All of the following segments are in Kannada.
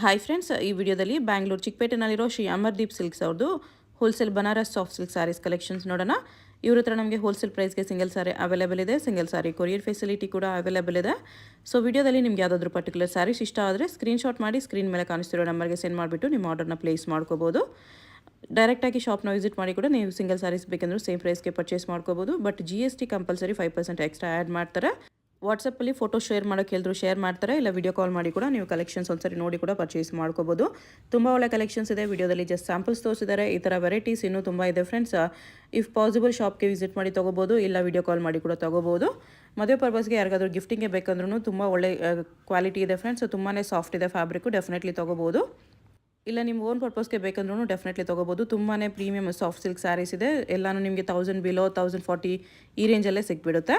ಹಾಯ್ ಫ್ರೆಂಡ್ಸ್, ಈ ವಿಡಿಯೋದಲ್ಲಿ ಬ್ಯಾಂಗ್ಳೂರು ಚಿಕ್ಕಪೇಟೆನಲ್ಲಿರೋ ಶ್ರೀ ಅಮರ್ದೀಪ್ ಸಿಲ್ಕ್ಸ್ ಅವ್ರದ್ದು wholesale Banaras soft silk saris collections ನೋಡೋಣ. ಇವ್ರ ಹತ್ರ ನಮಗೆ ಹೋಲ್ಸೇಲ್ ಪ್ರೈಸ್ಗೆ ಸಿಂಗಲ್ ಸಾರಿ ಅವೈಲೇಬಲ್ ಇದೆ. ಸಿಂಗಲ್ ಸಾರಿ ಕೊರಿಯರ್ ಫೆಸಿಲಿಟಿ ಕೂಡ ಅವೈಲೇಬಲ್ ಇದೆ. ಸೊ ವಿಡಿಯೋದಲ್ಲಿ ನಿಮ್ಗೆ ಯಾವುದಾದ್ರೂ ಪರ್ಟಿಕ್ಯುಲರ್ ಸ್ಯಾರೀಸ್ ಇಷ್ಟ ಆದರೆ ಸ್ಕ್ರೀನ್ಶಾಟ್ ಮಾಡಿ ಸ್ಕ್ರೀನ್ ಮೇಲೆ ಕಾಣಿಸ್ತಿರೋ ನಂಬರ್ಗೆ ಸೆಂಡ್ ಮಾಡಿಬಿಟ್ಟು ನಿಮ್ಮ ಆರ್ಡರ್ನ ಪ್ಲೇಸ್ ಮಾಡ್ಕೋಬೋದು. ಡೈರೆಕ್ಟಾಗಿ ಶಾಪ್ನ ವಿಸಿಟ್ ಮಾಡಿ ಕೂಡ ನೀವು ಸಿಂಗಲ್ ಸ್ಯಾರೀಸ್ ಬೇಕಂದ್ರೂ ಸೇಮ್ ಪ್ರೈಸ್ಗೆ ಪರ್ಚೇಸ್ ಮಾಡ್ಕೋಬೋದು. But GST compulsory 5% extra add ಮಾಡ್ತಾರೆ. ವಾಟ್ಸಪ್ಪಲ್ಲಿ ಫೋಟೋ ಶೇರ್ ಮಾಡೋಕ್ಕೆ ಹೇಳಿದ್ರು ಶೇರ್ ಮಾಡ್ತಾರೆ, ಇಲ್ಲ ವಿಡಿಯೋ ಕಾಲ್ ಮಾಡಿ ಕೂಡ ನೀವು ಕಲೆಕ್ಷನ್ಸ್ ಒಂದ್ಸರಿ ನೋಡಿ ಕೂಡ ಪರ್ಚೇಸ್ ಮಾಡ್ಕೋಬೋದು. ತುಂಬ ಒಳ್ಳೆ ಕಲೆಕ್ಷನ್ಸ್ ಇದೆ. ವಿಡಿಯೋದಲ್ಲಿ ಜಸ್ಟ್ ಸ್ಯಾಂಪಲ್ಸ್ ತೋರಿಸಿದ್ದಾರೆ. ಈ ಥರ ವೆರೈಟೀಸ್ ಇನ್ನೂ ತುಂಬ ಇದೆ ಫ್ರೆಂಡ್ಸ್. ಇಫ್ ಪಾಸಿಬಲ್ ಶಾಪ್ಗೆ ವಿಸಿಟ್ ಮಾಡಿ ತೊಗೋಬೋದು, ಇಲ್ಲ ವಿಡಿಯೋ ಕಾಲ್ ಮಾಡಿ ಕೂಡ ತೊಗೋಬೋದು. ಮದುವೆ ಪರ್ಪಸ್ಗೆ ಯಾರಿಗಾದ್ರೂ ಗಿಫ್ಟಿಂಗ್ಗೆ ಬೇಕಂದ್ರೂ ತುಂಬ ಒಳ್ಳೆ ಕ್ವಾಲಿಟಿ ಇದೆ ಫ್ರೆಂಡ್ಸ್. ತುಂಬಾ ಸಾಫ್ಟ್ ಇದೆ ಫ್ಯಾಬ್ರಿಕ್ಕು, ಡೆಫಿನೆಟ್ಲಿ ತೊಗೋಬೋದು. ಇಲ್ಲ ನಿಮ್ಮ ಓನ್ ಪರ್ಪಸ್ಗೆ ಬೇಕಂದ್ರೂ ಡೆಫಿನೆಟ್ಲಿ ತೊಗೋಬೋದು. ತುಂಬಾ ಪ್ರೀಮಿಯಮ್ ಸಾಫ್ಟ್ ಸಿಲ್ಕ್ ಸ್ಯಾರೀಸ್ ಇದೆ. ಎಲ್ಲನೂ ನಿಮಗೆ 1000 ಬಿಲೋ 1040 ಈ ರೇಂಜಲ್ಲೇ ಸಿಕ್ಬಿಡುತ್ತೆ.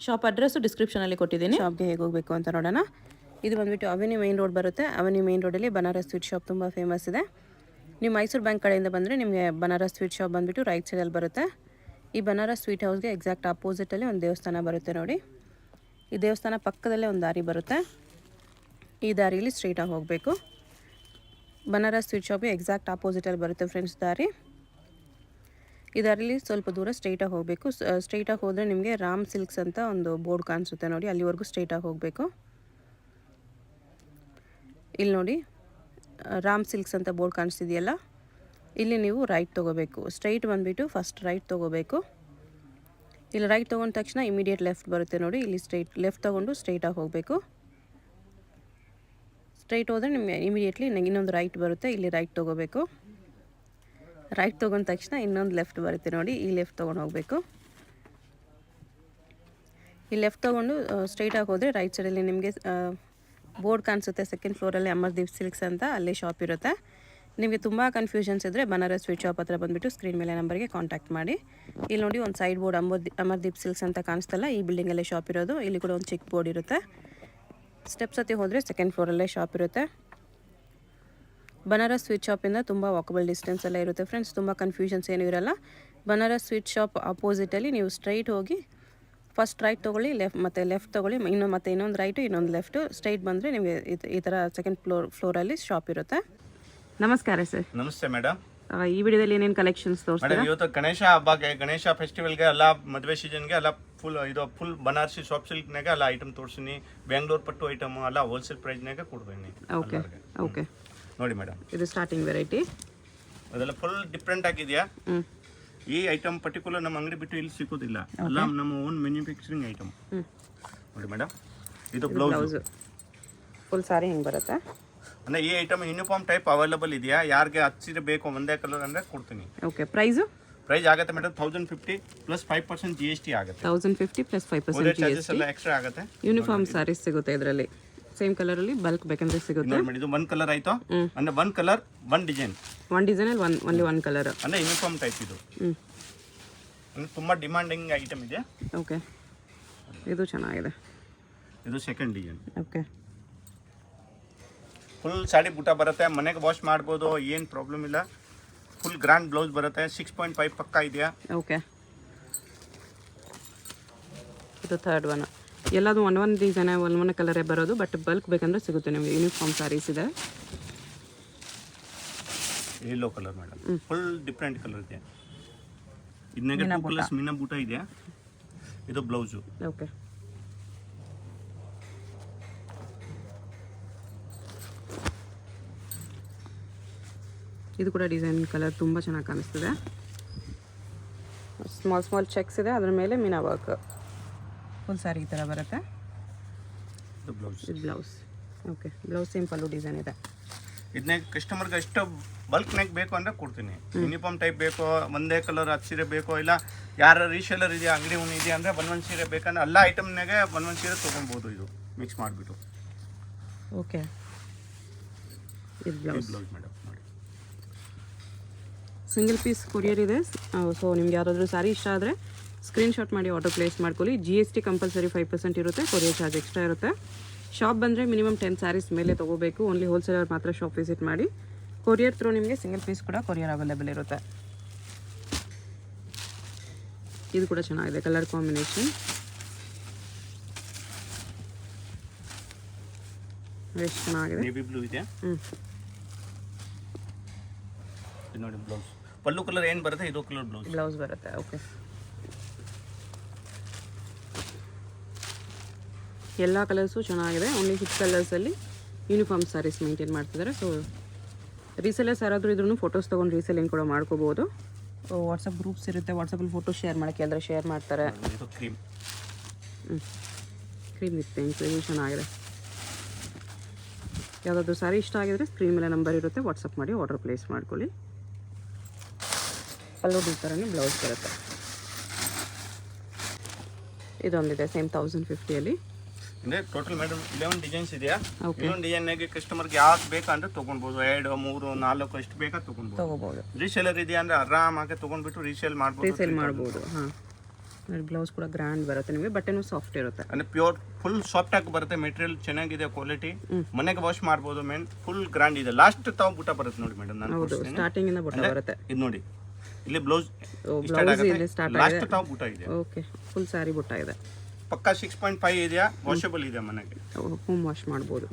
ಶಾಪ್ ಅಡ್ರೆಸ್ಸು ಡಿಸ್ಕ್ರಿಪ್ಷನಲ್ಲಿ ಕೊಟ್ಟಿದ್ದೀನಿ. ಶಾಪ್ಗೆ ಹೇಗೆ ಹೋಗಬೇಕು ಅಂತ ನೋಡೋಣ. ಇದು ಬಂದುಬಿಟ್ಟು ಅವೆನ್ಯೂ ಮೇನ್ ರೋಡ್ ಬರುತ್ತೆ. ಅವೆನ್ಯೂ ಮೇನ್ ರೋಡಲ್ಲಿ ಬನಾರಸ್ ಸ್ವೀಟ್ ಶಾಪ್ ತುಂಬ ಫೇಮಸ್ ಇದೆ. ನೀವು ಮೈಸೂರು ಬ್ಯಾಂಕ್ ಕಡೆಯಿಂದ ಬಂದರೆ ನಿಮಗೆ ಬನಾರಸ್ ಸ್ವೀಟ್ ಶಾಪ್ ಬಂದುಬಿಟ್ಟು ರೈಟ್ ಸೈಡಲ್ಲಿ ಬರುತ್ತೆ. ಈ ಬನಾರಸ್ ಸ್ವೀಟ್ ಹೌಸ್ಗೆ ಎಕ್ಸಾಕ್ಟ್ ಆಪೋಸಿಟಲ್ಲಿ ಒಂದು ದೇವಸ್ಥಾನ ಬರುತ್ತೆ ನೋಡಿ. ಈ ದೇವಸ್ಥಾನ ಪಕ್ಕದಲ್ಲೇ ಒಂದು ದಾರಿ ಬರುತ್ತೆ. ಈ ದಾರಿಯಲ್ಲಿ ಸ್ಟ್ರೈಟಾಗಿ ಹೋಗಬೇಕು. ಬನಾರಸ್ ಸ್ವೀಟ್ ಶಾಪ್ಗೆ ಎಕ್ಸಾಕ್ಟ್ ಆಪೋಸಿಟಲ್ಲಿ ಬರುತ್ತೆ ಫ್ರೆಂಡ್ಸ್ ದಾರಿ. ಈ ದಾರಿಲಿ ಸ್ವಲ್ಪ ದೂರ ಸ್ಟ್ರೈಟಾಗಿ ಹೋಗಬೇಕು. ಸ್ಟ್ರೈಟಾಗಿ ಹೋದರೆ ನಿಮಗೆ ರಾಮ್ ಸಿಲ್ಕ್ಸ್ ಅಂತ ಒಂದು ಬೋರ್ಡ್ ಕಾಣಿಸುತ್ತೆ ನೋಡಿ, ಅಲ್ಲಿವರೆಗೂ ಸ್ಟ್ರೈಟಾಗಿ ಹೋಗಬೇಕು. ಇಲ್ಲಿ ನೋಡಿ ರಾಮ್ ಸಿಲ್ಕ್ಸ್ ಅಂತ ಬೋರ್ಡ್ ಕಾಣಿಸ್ತಿದೆಯಲ್ಲ, ಇಲ್ಲಿ ನೀವು ರೈಟ್ ತೊಗೋಬೇಕು. ಸ್ಟ್ರೈಟ್ ಬಂದುಬಿಟ್ಟು ಫಸ್ಟ್ ರೈಟ್ ತೊಗೋಬೇಕು. ಇಲ್ಲಿ ರೈಟ್ ತೊಗೊಂಡ ತಕ್ಷಣ ಇಮಿಡಿಯೇಟ್ ಲೆಫ್ಟ್ ಬರುತ್ತೆ ನೋಡಿ. ಇಲ್ಲಿ ಲೆಫ್ಟ್ ತೊಗೊಂಡು ಸ್ಟ್ರೈಟಾಗಿ ಹೋಗಬೇಕು. ಸ್ಟ್ರೈಟ್ ಹೋದರೆ ನಿಮಗೆ ಇಮಿಡಿಯೇಟ್ಲಿ ಇನ್ನೊಂದು ರೈಟ್ ಬರುತ್ತೆ. ಇಲ್ಲಿ ರೈಟ್ ತೊಗೋಬೇಕು. ರೈಟ್ ತೊಗೊಂಡ ತಕ್ಷಣ ಇನ್ನೊಂದು ಲೆಫ್ಟ್ ಬರುತ್ತೆ ನೋಡಿ, ಈ ಲೆಫ್ಟ್ ತೊಗೊಂಡು ಹೋಗಬೇಕು. ಈ ಲೆಫ್ಟ್ ತೊಗೊಂಡು ಸ್ಟ್ರೈಟಾಗಿ ಹೋದರೆ ರೈಟ್ ಸೈಡಲ್ಲಿ ನಿಮಗೆ ಬೋರ್ಡ್ ಕಾಣಿಸುತ್ತೆ. ಸೆಕೆಂಡ್ ಫ್ಲೋರಲ್ಲಿ ಅಮರ್ದೀಪ್ ಸಿಲ್ಕ್ಸ್ ಅಂತ, ಅಲ್ಲೇ ಶಾಪ್ ಇರುತ್ತೆ. ನಿಮಗೆ ತುಂಬ ಕನ್ಫ್ಯೂಷನ್ಸ್ ಇದ್ದರೆ ಬನಾರಸ್ ಸ್ವೀಟ್ ಶಾಪ್ ಹತ್ರ ಬಂದುಬಿಟ್ಟು ಸ್ಕ್ರೀನ್ ಮೇಲೆ ನಂಬರ್ಗೆ ಕಾಂಟ್ಯಾಕ್ಟ್ ಮಾಡಿ. ಇಲ್ಲಿ ನೋಡಿ ಒಂದು ಸೈಡ್ ಬೋರ್ಡ್ ಅಮರ್ದೀಪ್ ಸಿಲ್ಕ್ಸ್ ಅಂತ ಕಾಣಿಸ್ತಲ್ಲ, ಈ ಬಿಲ್ಡಿಂಗಲ್ಲೇ ಶಾಪ್ ಇರೋದು. ಇಲ್ಲಿ ಕೂಡ ಒಂದು ಚಿಕ್ಕ ಬೋರ್ಡ್ ಇರುತ್ತೆ. ಸ್ಟೆಪ್ಸ್ ಹತ್ತಿ ಹೋದರೆ ಸೆಕೆಂಡ್ ಫ್ಲೋರಲ್ಲೇ ಶಾಪ್ ಇರುತ್ತೆ. ಬನಾರಸ್ ಸ್ವೀಟ್ ಶಾಪಿಂದ ತುಂಬ ವಾಕಬಲ್ ಡಿಸ್ಟೆನ್ಸ್ ಎಲ್ಲ ಇರುತ್ತೆ ಫ್ರೆಂಡ್ಸ್. ತುಂಬ ಕನ್ಫ್ಯೂಷನ್ಸ್ ಏನೂ ಇರಲ್ಲ. ಬನಾರಸ್ ಸ್ವೀಟ್ ಶಾಪ್ ಆಪೋಸಿಟಲ್ಲಿ ನೀವು ಸ್ಟ್ರೈಟ್ ಹೋಗಿ ಫಸ್ಟ್ ರೈಟ್ ತೊಗೊಳ್ಳಿ, ಲೆಫ್ಟ್ ತೊಗೊಳ್ಳಿ, ಇನ್ನೊಂದು ರೈಟು ಇನ್ನೊಂದು ಲೆಫ್ಟು. ಸ್ಟ್ರೈಟ್ ಬಂದರೆ ನಿಮಗೆ ಈ ಥರ ಸೆಕೆಂಡ್ ಫ್ಲೋರಲ್ಲಿ ಶಾಪ್ ಇರುತ್ತೆ. ನಮಸ್ಕಾರ ಸರ್. ನಮಸ್ತೆ ಮೇಡಮ್. ಈ ವಿಡಿಯೋದಲ್ಲಿ ಏನೇನು ಕಲೆಕ್ಷನ್ಸ್ ತೋರಿಸ್ತೀರಾ? ಇವತ್ತು ಗಣೇಶ ಹಬ್ಬಕ್ಕೆ, ಗಣೇಶ ಫೆಸ್ಟಿವಲ್ಗೆ ಎಲ್ಲ ಮದುವೆ ಸೀಸನ್ಗೆ ಎಲ್ಲ ಫುಲ್ ಬನಾರಸಿ ಸಾಫ್ಟ್ ಸಿಲ್ಕ್ನಾಗ ಎಲ್ಲ ಐಟಮ್ ತೋರಿಸ್ತೀನಿ. ಬೆಂಗಳೂರು ಪಟ್ಟು ಐಟಮ್ ಎಲ್ಲ ಹೋಲ್ಸೇಲ್ ಪ್ರೈಸ್ನಾಗ ಕೊಡ್ತೀನಿ. ಓಕೆ ಓಕೆ ನೋಡಿ ಮೇಡಮ್, ಇದು ಸ್ಟಾರ್ಟಿಂಗ್ ವೆರೈಟಿ. ಅದೆಲ್ಲ ಫುಲ್ ಡಿಫ್ರೆಂಟ್ ಆಗಿದೆಯಾ. ಈ ಐಟಮ್ ಪರ್ಟಿಕ್ಯುಲರ್ ನಮ್ಮ ಅಂಗಡಿ ಬಿಟ್ಟು ಇಲ್ಲಿ ಸಿಗೋದಿಲ್ಲ. ಎಲ್ಲ ನಮ್ಮ ಓನ್ ಮ್ಯಾನುಫ್ಯಾಕ್ಚರಿಂಗ್ ಐಟಮ್. ನೋಡಿ ಮೇಡಮ್, ಇದು ಬ್ಲೌಸ್ ಫುಲ್ ಸಾರಿ ಹಿಂಗೆ ಬರುತ್ತೆ. ಅಂದರೆ ಈ ಐಟಮ್ ಯೂನಿಫಾರ್ಮ್ ಟೈಪ್ ಅವೈಲೇಬಲ್ ಇದೆಯಾ? ಯಾರಿಗೆ ಹಚ್ಚಿದ್ರೆ ಬೇಕು ಒಂದೇ ಕಲರ್ ಅಂದರೆ ಕೊಡ್ತೀನಿ. ಓಕೆ, ಪ್ರೈಸ್ ಆಗುತ್ತೆ ಮೇಡಮ್ 1050 ಪ್ಲಸ್ 5% GST ಆಗುತ್ತೆ. 1050 ಪ್ಲಸ್ 5% ಚಾರ್ಜಸ್ ಎಲ್ಲ ಎಕ್ಸ್ಟ್ರಾ ಆಗುತ್ತೆ. ಯೂನಿಫಾರ್ಮ್ ಸಾರೀಸ್ ಸಿಗುತ್ತೆ ಇದರಲ್ಲಿ. ಸೇಮ್ ಕಲರ್ ಅಲ್ಲಿ ಬಲ್ಕ್ ಬೇಕಂದ್ರೆ ಸಿಗುತ್ತೆ. ಇದು ಒಂದು ಕಲರ್ ಆಯ್ತು. ಅಂದ್ರೆ ಒಂದು ಕಲರ್ ಒಂದು ಡಿಸೈನ್ ಅಲ್ಲಿ ಓನ್ಲಿ ಒನ್ ಕಲರ್ ಅಂದ್ರೆ ಯೂನಿಫಾರ್ಮ್ ಟೈಪ್. ಇದು ತುಂಬಾ ಡಿಮಾಂಡಿಂಗ್ ಐಟಮ್ ಇದೆ. ಓಕೆ, ಇದು ಚೆನ್ನಾಗಿದೆ. ಇದು second design. Okay, full sari ಬುಟ್ಟ ಬರುತ್ತೆ, ಮನೆಗೆ ವಾಶ್ ಮಾಡ್ಬೋದು, ಏನು ಪ್ರಾಬ್ಲಮ್ ಇಲ್ಲ. ಫುಲ್ ಗ್ರ್ಯಾಂಡ್ ಬ್ಲೌಸ್ ಬರುತ್ತೆ. 6.5 ಪಕ್ಕ ಇದೆಯಾ. ಓಕೆ, ಇದು ಥರ್ಡ್ ಒನ್. ಎಲ್ಲದು ಒಂದೊಂದು ಡಿಸೈನ್ ಒಂದೊಂದು ಕಲರೇ ಬರೋದು, ಬಟ್ ಬಲ್ಕ್ ಬೇಕಂದ್ರೆ ಸಿಗುತ್ತೆ ನಿಮಗೆ. ಯೂನಿಫಾರ್ಮ್ ಸಾರೀಸ್ ಇದೆ. Yellow colour madam, full different colour ಇದೆ. ಇದನ್ನಾಗೆ 2 ಕಲರ್ಸ್ ಮೀನಾ ಬೂಟ ಇದೆ. ಇದು ಬ್ಲೌಸು. ಓಕೆ, ಇದು ಕೂಡ ಡಿಸೈನ್ ಕಲರ್ ತುಂಬ ಚೆನ್ನಾಗಿ ಕಾಣಿಸ್ತಿದೆ. ಸ್ಮಾಲ್ ಚೆಕ್ಸ್ ಇದೆ, ಅದ್ರ ಮೇಲೆ ಮೀನಾ ವರ್ಕ್. ಫುಲ್ ಸಾರಿ ಈ ಥರ ಬರುತ್ತೆ. ಇದು blouse. Okay, blouse simple design ಇದೆ. ಇದನ್ನ ಕಸ್ಟಮರ್ಗೆ ಎಷ್ಟು ಬಲ್ಕ್ನಾಗ ಬೇಕು ಅಂದರೆ ಕೊಡ್ತೀನಿ. ಯೂನಿಫಾರ್ಮ್ ಟೈಪ್ ಬೇಕು, ಒಂದೇ ಕಲರ್ 10 ಸೀರೆ ಬೇಕು, ಇಲ್ಲ ಯಾರು ರೀಸೇಲರ್ ಇದೆಯಾ, ಅಂಗಡಿ ಇದೆಯಾ ಅಂದರೆ ಒಂದೊಂದು ಸೀರೆ ಬೇಕಂದ್ರೆ ಎಲ್ಲ ಐಟಮ್ನಾಗೆ ಒಂದೊಂದು ಸೀರೆ ತೊಗೊಬೋದು. ಇದು ಮಿಕ್ಸ್ ಮಾಡಿಬಿಟ್ಟು. ಓಕೆ, ಇದು ಬ್ಲೌಸ್ ಮೇಡಮ್ ನೋಡಿ. ಸಿಂಗಲ್ ಪೀಸ್ ಕೊರಿಯರ್ ಇದೆ. ಸೊ ನಿಮ್ಗೆ ಯಾರಾದರೂ ಸ್ಯಾರಿ ಇಷ್ಟ ಆದರೆ ಸ್ಕ್ರೀನ್ಶಾಟ್ ಮಾಡಿ ಆರ್ಡರ್ ಪ್ಲೇಸ್ ಮಾಡ್ಕೊಳ್ಳಿ. GST ಕಂಪಲ್ಸರಿ 5% ಇರುತ್ತೆ. ಕೊರಿಯರ್ ಚಾರ್ಜ್ ಎಕ್ಸ್ಟ್ರಾ ಇರುತ್ತೆ. ಶಾಪ್ ಬಂದರೆ ಮಿನಿಮಮ್ 10 ಸ್ಯಾರೀಸ್ ಮೇಲೆ ತೊಗೋಬೇಕು. ಓನ್ಲಿ ಹೋಲ್ಸೇಲರ್ ಮಾತ್ರ ಶಾಪ್ ವಿಸಿಟ್ ಮಾಡಿ. ಕೊರಿಯರ್ ಥ್ರೂ ನಿಮಗೆ ಸಿಂಗಲ್ ಪೀಸ್ ಕೂಡ ಕೊರಿಯರ್ ಅವೈಲೇಬಲ್ ಇರುತ್ತೆ. ಇದು ಕೂಡ ಚೆನ್ನಾಗಿದೆ ಕಲರ್ ಕಾಂಬಿನೇಷನ್. ಎಷ್ಟು ಚೆನ್ನಾಗಿದೆ. ನೇವಿ ಬ್ಲೂ ಇದೆ. ಹ್ಞೂ ಇದು ನೋಡಿ ಬ್ಲೌಸ್. ಪಲ್ಲು ಕಲರ್ ಏನು ಬರುತ್ತೆ ಇದು ಕಲರ್ ಬ್ಲೌಸ್. ಬ್ಲೌಸ್ ಬರುತ್ತೆ. ಓಕೆ, ಎಲ್ಲ ಕಲರ್ಸು ಚೆನ್ನಾಗಿದೆ. ಓನ್ಲಿ 6 ಕಲರ್ಸಲ್ಲಿ ಯೂನಿಫಾರ್ಮ್ ಸ್ಯಾರೀಸ್ ಮೇಂಟೈನ್ ಮಾಡ್ತಿದ್ದಾರೆ. ಸೊ ರೀಸೆಲ್ಲರ್ಸ್ ಯಾರಾದರೂ ಇದ್ರೂ ಫೋಟೋಸ್ ತೊಗೊಂಡು ರೀಸೆಲ್ಲಿಂಗ್ ಕೂಡ ಮಾಡ್ಕೋಬೋದು. ವಾಟ್ಸಪ್ ಗ್ರೂಪ್ಸ್ ಇರುತ್ತೆ, ವಾಟ್ಸಪ್ಪಲ್ಲಿ ಫೋಟೋ ಶೇರ್ ಮಾಡೋಕ್ಕೆ ಎಲ್ಲರೂ ಶೇರ್ ಮಾಡ್ತಾರೆ. ಇದು ಕ್ರೀಮ್. ಕ್ರೀಮ್ ವಿತ್ ಪಿಂಕ್, ಇದು ಚೆನ್ನಾಗಿದೆ. ಯಾವುದಾದ್ರೂ ಸಾರಿ ಇಷ್ಟ ಆಗಿದ್ರೆ ಸ್ಕ್ರೀನ್ ಮೇಲೆ ನಂಬರ್ ಇರುತ್ತೆ, ವಾಟ್ಸಪ್ ಮಾಡಿ ಆರ್ಡರ್ ಪ್ಲೇಸ್ ಮಾಡ್ಕೊಳ್ಳಿ. ಪಲ್ಲು ಈ ಥರನೇ ಬ್ಲೌಸ್ ಬರುತ್ತೆ. ಇದೊಂದಿದೆ ಸೇಮ್ 1050ಅಲ್ಲಿ. ಅಂದರೆ ಟೋಟಲ್ ಮೇಡಮ್ 11 ಡಿಸೈನ್ಸ್ ಇದೆಯಾ? Okay. 11 ಡಿಸೈನ್ಗೆ ಕಸ್ಟಮರ್ಗೆ ಯಾವ್ದು ಬೇಕಂದ್ರೆ ತೊಗೊಳ್ಬೋದು. 2, 3, 4 ಎಷ್ಟು ಬೇಕಾ ತೊಗೋಬೋದು. ರೀಸೇಲರ್ ಇದೆಯಾ ಅಂದರೆ ಆರಾಮಾಗಿ ತೊಗೊಂಡ್ಬಿಟ್ಟು ರೀಸೇಲ್ ಮಾಡ್ಬೋದು. ರೀಸೇಲ್ ಮಾಡ್ಬೋದು. ಹಾಂ, ಬ್ಲೌಸ್ ಕೂಡ ಗ್ರ್ಯಾಂಡ್ ಬರುತ್ತೆ ನಿಮಗೆ, ಬಟ್ಟೆನೂ ಸಾಫ್ಟ್ ಇರುತ್ತೆ. ಅಂದರೆ ಪ್ಯೂರ್ ಫುಲ್ ಸಾಫ್ಟ್ ಆಗಿ ಬರುತ್ತೆ. ಮೆಟೀರಿಯಲ್ ಚೆನ್ನಾಗಿದೆ, ಕ್ವಾಲಿಟಿ. ಮನೆಗೆ ವಾಶ್ ಮಾಡ್ಬೋದು. ಮೇನ್ ಫುಲ್ ಗ್ರ್ಯಾಂಡ್ ಇದೆ. ಲಾಸ್ಟ್ ತಾವು ಬುಟ್ಟ ಬರುತ್ತೆ ನೋಡಿ ಮೇಡಮ್. ನಾನು ಹೌದು, ಸ್ಟಾರ್ಟಿಂಗಿಂದ ಬುಟ್ಟ ಬರುತ್ತೆ. ಇದು ನೋಡಿ, ಇಲ್ಲಿ ಬ್ಲೌಸ್ ಬ್ಲೌಸ್ ಇಲ್ಲಿ ಸ್ಟಾರ್ಟ್ ಆಗಿದೆ. ಲಾಸ್ಟ್ ತಾವು ಬುಟ್ಟ ಇದೆ. ಓಕೆ, ಫುಲ್ ಸ್ಯಾರಿ ಬುಟ್ಟ ಇದೆ. ಪಕ್ಕಾ 6.5 ಇದೆಯಾ, ವಾಷಬಲ್ ಇದೆ ಮನೆಗೆ. ಹೋಮ್ ವಾಶ್ ಮಾಡ್ಬೋದು.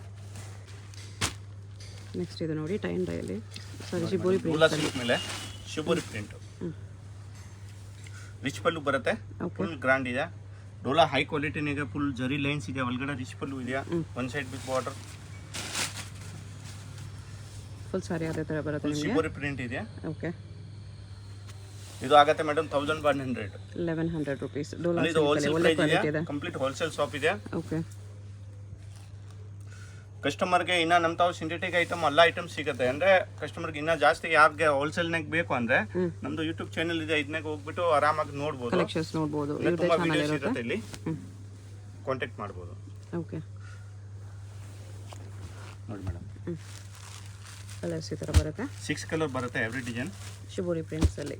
ನೆಕ್ಸ್ಟ್ ಇದು ನೋಡಿ ಟೈನ್ daily sari shibori Dola print. Silk ಮೇಲೆ ಶಿಬೋರಿ ಪ್ರಿಂಟ್. ರಿಚ್ ಪಲ್ಲು ಬರುತ್ತೆ, ಫುಲ್ ಗ್ರ್ಯಾಂಡ್ ಇದೆ. ಡೋಲಾ ಹೈ ಕ್ವಾಲಿಟಿನಿಗೆ ಫುಲ್ ಜರಿ ಲೈನ್ಸ್ ಇದೆ. ಒಳಗಡೆ ರಿಚ್ ಪಲ್ಲು ಇದೆಯಾ, one side big border. Full sari ಅದೇ ಥರ ಬರುತ್ತೆ ನಿಮಗೆ. ಶಿಬೋರಿ ಪ್ರಿಂಟ್ ಇದೆ. ಓಕೆ, ಇದು ಆಗುತ್ತೆ ಮೇಡಮ್ 1100. 1100 ರುಪೀಸ್. ಡೋಲಾ ಇದು ಹೋಲ್ಸೇಲ್ ಒಳ್ಳೆ ಪ್ರೈಸ್ ಕ್ವಾಲಿಟಿ ಇದೆ. ಇದೆ. ಕಂಪ್ಲೀಟ್ ಹೋಲ್ಸೇಲ್ ಶಾಪ್ ಇದೆ. ಓಕೆ, ಕಸ್ಟಮರ್ಗೆ ಇನ್ನ ನಮ್ಮ ತಾವು ಸಿಂಥೆಟಿಕ್ ಐಟಮ್ ಎಲ್ಲ ಐಟಮ್ ಸಿಗುತ್ತೆ. ಅಂದ್ರೆ ಕಸ್ಟಮರ್ಗೆ ಇನ್ನ ಜಾಸ್ತಿ ಯಾರಿಗೆ ಹೋಲ್ಸೇಲ್ನಾಗ ಬೇಕು ಅಂದ್ರೆ ನಮ್ದು ಯೂಟ್ಯೂಬ್ ಚಾನೆಲ್ ಇದೆ, ಇದನ್ನಾಗ ಹೋಗ್ಬಿಟ್ಟು ಆರಾಮಾಗಿ ನೋಡ್ಬೋದು. ಕಲೆಕ್ಷನ್ಸ್ ನೋಡ್ಬೋದು. ಇನ್ನ ಇವ್ರದೇ ತುಂಬಾ ಚಾನಲ್ ವಿಡಿಯೋಸ್ ಇರುತ್ತೆ. ಇರುತ್ತೆ, ಇಲ್ಲಿ ಕಾಂಟ್ಯಾಕ್ಟ್ ಮಾಡ್ಬೋದು. ಓಕೆ, ನೋಡಿ ಮೇಡಮ್, ಕಲರ್ಸ್ ಈ ಥರ ಬರುತ್ತೆ. 6 ಕಲರ್ ಬರುತ್ತೆ ಎವ್ರಿ ಡಿಸೈನ್. ಶಿಬೋರಿ ಪ್ರಿಂಟ್ಸಲ್ಲಿ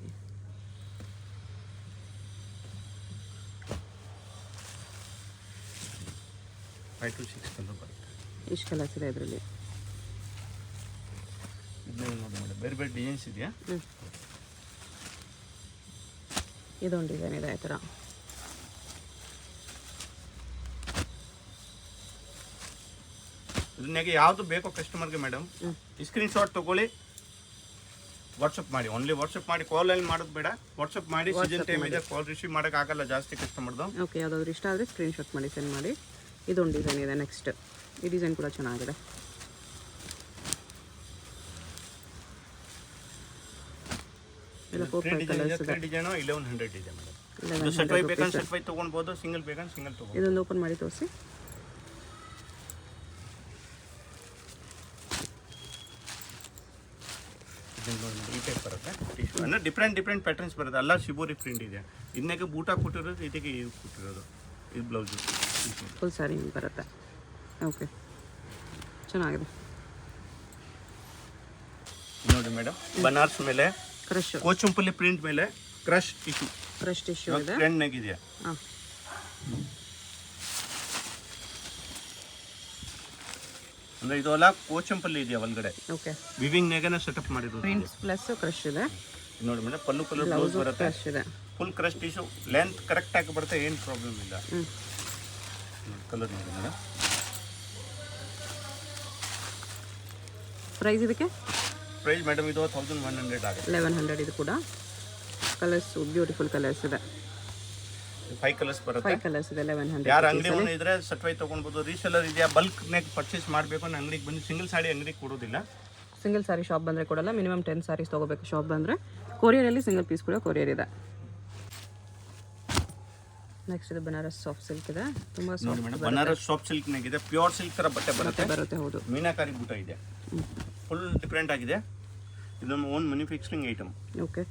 5 to 6 ಕಲರ್ ಬರುತ್ತೆ. ಇಷ್ಟು ಕಲರ್ಸ್ ಇದೆ ಇದರಲ್ಲಿ. ಇದನ್ನ ನೋಡಿ ಮೇಡಮ್, ಬೇರೆ ಬೇರೆ ಡಿಸೈನ್ಸ್ ಇದೆಯಾ. ಇದೊಂದು ಡಿಸೈನ್ ಇದೆ ಈ ಥರ. ಇದನ್ನಾಗೆ ಯಾವುದು ಬೇಕೋ ಕಸ್ಟಮರ್ಗೆ ಮೇಡಮ್ ಸ್ಕ್ರೀನ್ ಶಾಟ್ ತಗೊಳ್ಳಿ, ವಾಟ್ಸಪ್ ಮಾಡಿ. ಓನ್ಲಿ ವಾಟ್ಸಪ್ ಮಾಡಿ, ಕಾಲಲ್ಲಿ ಮಾಡೋದು ಬೇಡ. ವಾಟ್ಸಪ್ ಮಾಡಿ. ಸೀಸನ್ ಟೈಮ್ ಇದೆ, ಕಾಲ್ ರಿಸೀವ್ ಮಾಡೋಕ್ಕಾಗಲ್ಲ ಜಾಸ್ತಿ ಕಸ್ಟಮರ್ದು. ಓಕೆ, ಯಾವುದಾದ್ರು ಇಷ್ಟ ಆದರೆ ಸ್ಕ್ರೀನ್ಶಾಟ್ ಮಾಡಿ ಸೆಂಡ್ ಮಾಡಿ. ಇದೊಂದು ಡಿಸೈನ್ ಇದೆ ನೆಕ್ಸ್ಟ್. ಈ ಡಿಸೈನ್ ಕೂಡ ಚೆನ್ನಾಗಿದೆ. ಎಲ್ಲ 4-5 ಕಲರ್ಸ್ ಇದೆ. ಡಿಸೈನು 1100 ಇದೆ ಮೇಡಮ್. ಇದು ಸೆಟ್ ವೈ ಬೇಕಂದ್ರೆ ಸೆಟ್ ವೈ ತೊಗೊಳ್ಬೋದು, ಸಿಂಗಲ್ ಬೇಕಂದ್ರೆ ಸಿಂಗಲ್ ತೊಗೊಳ್ಬೋದು. ಇದೊಂದು ಓಪನ್ ಮಾಡಿ ತೋರಿಸಿ. ಈ ಟೈಪ್ ಬರುತ್ತೆ. ಅಂದರೆ ಡಿಫ್ರೆಂಟ್ ಪ್ಯಾಟರ್ನ್ಸ್ ಬರುತ್ತೆ. ಎಲ್ಲ ಶಿಬೋರಿ ಪ್ರಿಂಟ್ ಇದೆ. ಇದನ್ನಾಗೆ ಬೂಟ ಕೊಟ್ಟಿರೋದು, ಇದಕ್ಕೆ ಇದು ಕೊಟ್ಟಿರೋದು. ಇದು ಬ್ಲೌಸು ಫುಲ್ ಸ್ಯಾರಿ ಬರುತ್ತೆ. ಓಕೆ, ಚೆನ್ನಾಗಿದೆ ನೋಡಿ ಮೇಡಮ್. ಬನಾರಸ್ ಮೇಲೆ ಕ್ರಶ್, ಕೋಚಂಪಲ್ಲಿ ಪ್ರಿಂಟ್ ಮೇಲೆ ಕ್ರಶ್ ಟಿಶ್ಯೂ. ಕ್ರಶ್ ಟಿಶ್ಯೂ ಇದೆ. ಟ್ರೆಂಡ್ನಾಗ ಇದೆಯಾ. ಹಾಂ, ಅಂದರೆ ಇದೆಲ್ಲ ಕೋಚಂಪಲ್ಲಿ ಇದೆಯಾ ಒಳಗಡೆ. ಓಕೆ, ವಿವಿಂಗ್ನಾಗನೇ ಸೆಟಪ್ ಮಾಡಿರೋದು. ಪ್ರಿಂಟ್ಸ್ ಪ್ಲಸ್ ಕ್ರಶ್ ಇದೆ. ನೋಡಿ ಮೇಡಮ್, ಪಲ್ಲು ಕಲರ್ ಬ್ಲೌಸ್ ಬರುತ್ತೆ. ಕ್ರಶ್ ಇದೆ. ಫುಲ್ ಕ್ರಶ್ ಟಿಶ್ಯೂ, ಲೆಂತ್ ಕರೆಕ್ಟಾಗಿ ಬರುತ್ತೆ, ಏನು ಪ್ರಾಬ್ಲಮ್ ಇಲ್ಲ. ಕಲರ್ ನೋಡಿ ಮೇಡಮ್. ಪ್ರೈಸ್ ಇದಕ್ಕೆ ಪ್ರೈಸ್ ಮೇಡಮ್ ಇದು 1100 ಆಗುತ್ತೆ. 1100. ಇದು ಕೂಡ ಕಲರ್ಸ್ ಬ್ಯೂಟಿಫುಲ್ ಕಲರ್ಸ್ ಇದೆ. 5 ಕಲರ್ಸ್ ಬರುತ್ತೆ. 5 ಕಲರ್ಸ್ ಇದೆ. 1100. ಯಾರು ಅಂಗಡಿ ಒಂದು ಇದ್ರೆ ಸಟ್ವೈ ತೊಗೊಳ್ಬೋದು. ರೀಸೆಲ್ಲರ್ ಇದೆಯಾ, ಬಲ್ಕ್ನಾಗ ಪರ್ಚೇಸ್ ಮಾಡಬೇಕು ಅನ್ನೋ ಅಂಗಡಿಗೆ ಬಂದು ಸಿಂಗಲ್ ಸಾಡಿ ಅಂಗಡಿಗೆ ಕೊಡೋದಿಲ್ಲ. ಸಿಂಗಲ್ ಸಾರಿ ಶಾಪ್ ಬಂದರೆ ಕೊಡಲ್ಲ. ಮಿನಿಮಮ್ 10 ಸಾರೀಸ್ ತೊಗೋಬೇಕು ಶಾಪ್ ಬಂದರೆ. ಕೊರಿಯರಲ್ಲಿ ಸಿಂಗಲ್ ಪೀಸ್ ಕೂಡ ಕೊರಿಯರ್ ಇದೆ. ನೆಕ್ಸ್ಟ್ ಇದು ಬನಾರಸ್ ಸಾಫ್ಟ್ ಸಿಲ್ಕ್ ಇದೆ. ತುಂಬ ನೋಡಿ ಮೇಡಮ್, ಬನಾರಸ್ ಸಾಫ್ಟ್ ಸಿಲ್ಕ್ನಾಗ ಇದೆ. ಪ್ಯೂರ್ ಸಿಲ್ಕ್ ಥರ ಬಟ್ಟೆ ಬರುತ್ತೆ. ಹೌದು, ಮೀನಾಕಾರಿ ಬೂಟ ಇದೆ. ಫುಲ್ ಡಿಫ್ರೆಂಟ್ ಆಗಿದೆ. ಇದೊಂದು ಓನ್ ಮ್ಯಾನುಫ್ಯಾಕ್ಚರಿಂಗ್ ಐಟಮ್. ಓಕೆ,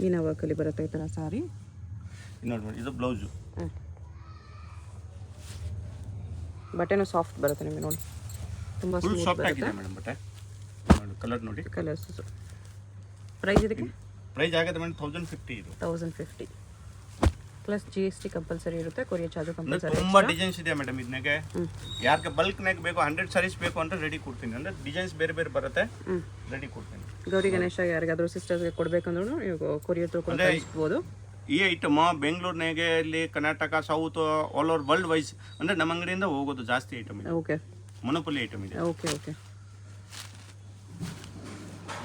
ಮೀನಾ ವರ್ಕಲ್ಲಿ ಬರುತ್ತೆ ಈ ಥರ ಸಾರಿ. ನೋಡಿ ಮೇಡಮ್, ಇದು ಬ್ಲೌಸು. ಬಟ್ಟೆನೂ ಸಾಫ್ಟ್ ಬರುತ್ತೆ ನಿಮಗೆ. ನೋಡಿ, ತುಂಬ ಫುಲ್ ಸ್ಮೂತ್ ಸಾಫ್ಟ್ ಆಗಿದೆ ಬರುತ್ತೆ. ಮೇಡಮ್ ಬಟ್ಟೆ. ನೋಡಿ ಕಲರ್ ನೋಡಿ. ಕಲರ್ಸ್. ಪ್ರೈಸ್ ಇದಕ್ಕೆ ಪ್ರೈಸ್ ಆಗುತ್ತೆ ಮೇಡಮ್ 1050. ಇದು 1050 ಪ್ಲಸ್ GST ಕಂಪಲ್ಸರಿ ಇರುತ್ತೆ. Courier charge compulsory. ತುಂಬಾ ಡಿಸೈನ್ಸ್ ಇದೆ ಮೇಡಮ್. ಇದನ್ನಾಗೆ ಯಾರಿಗೆ ಬಲ್ಕ್ನಾಗ ಬೇಕು 100 ಸಾರೀಸ್ ಬೇಕು ಅಂತ ರೆಡಿ ಕೊಡ್ತೀನಿ. ಅಂದರೆ ಡಿಸೈನ್ಸ್ ಬೇರೆ ಬೇರೆ ಬರುತ್ತೆ, ರೆಡಿ ಕೊಡ್ತೀನಿ. ಗೌರಿ ಗಣೇಶ ಯಾರಿಗಾದ್ರೂ ಸಿಸ್ಟರ್ಸ್ಗೆ ಕೊಡಬೇಕಂದ್ರೂ ನೀವು ಕೊರಿಯರ್ ಥ್ರೂ ಕೂಡ ಕಳಿಸ್ಬೋದು. ಈ ಐಟಮ್ ಬೆಂಗಳೂರಿನಾಗೆ, ಇಲ್ಲಿ Karnataka, south, all over world wise ಅಂದರೆ ನಮ್ಮ ಅಂಗಡಿಯಿಂದ ಹೋಗೋದು ಜಾಸ್ತಿ ಐಟಮ್ ಇದೆ. ಓಕೆ, ಮೊನೋಪೊಲಿ ಐಟಮ್ ಇದೆ. Okay okay.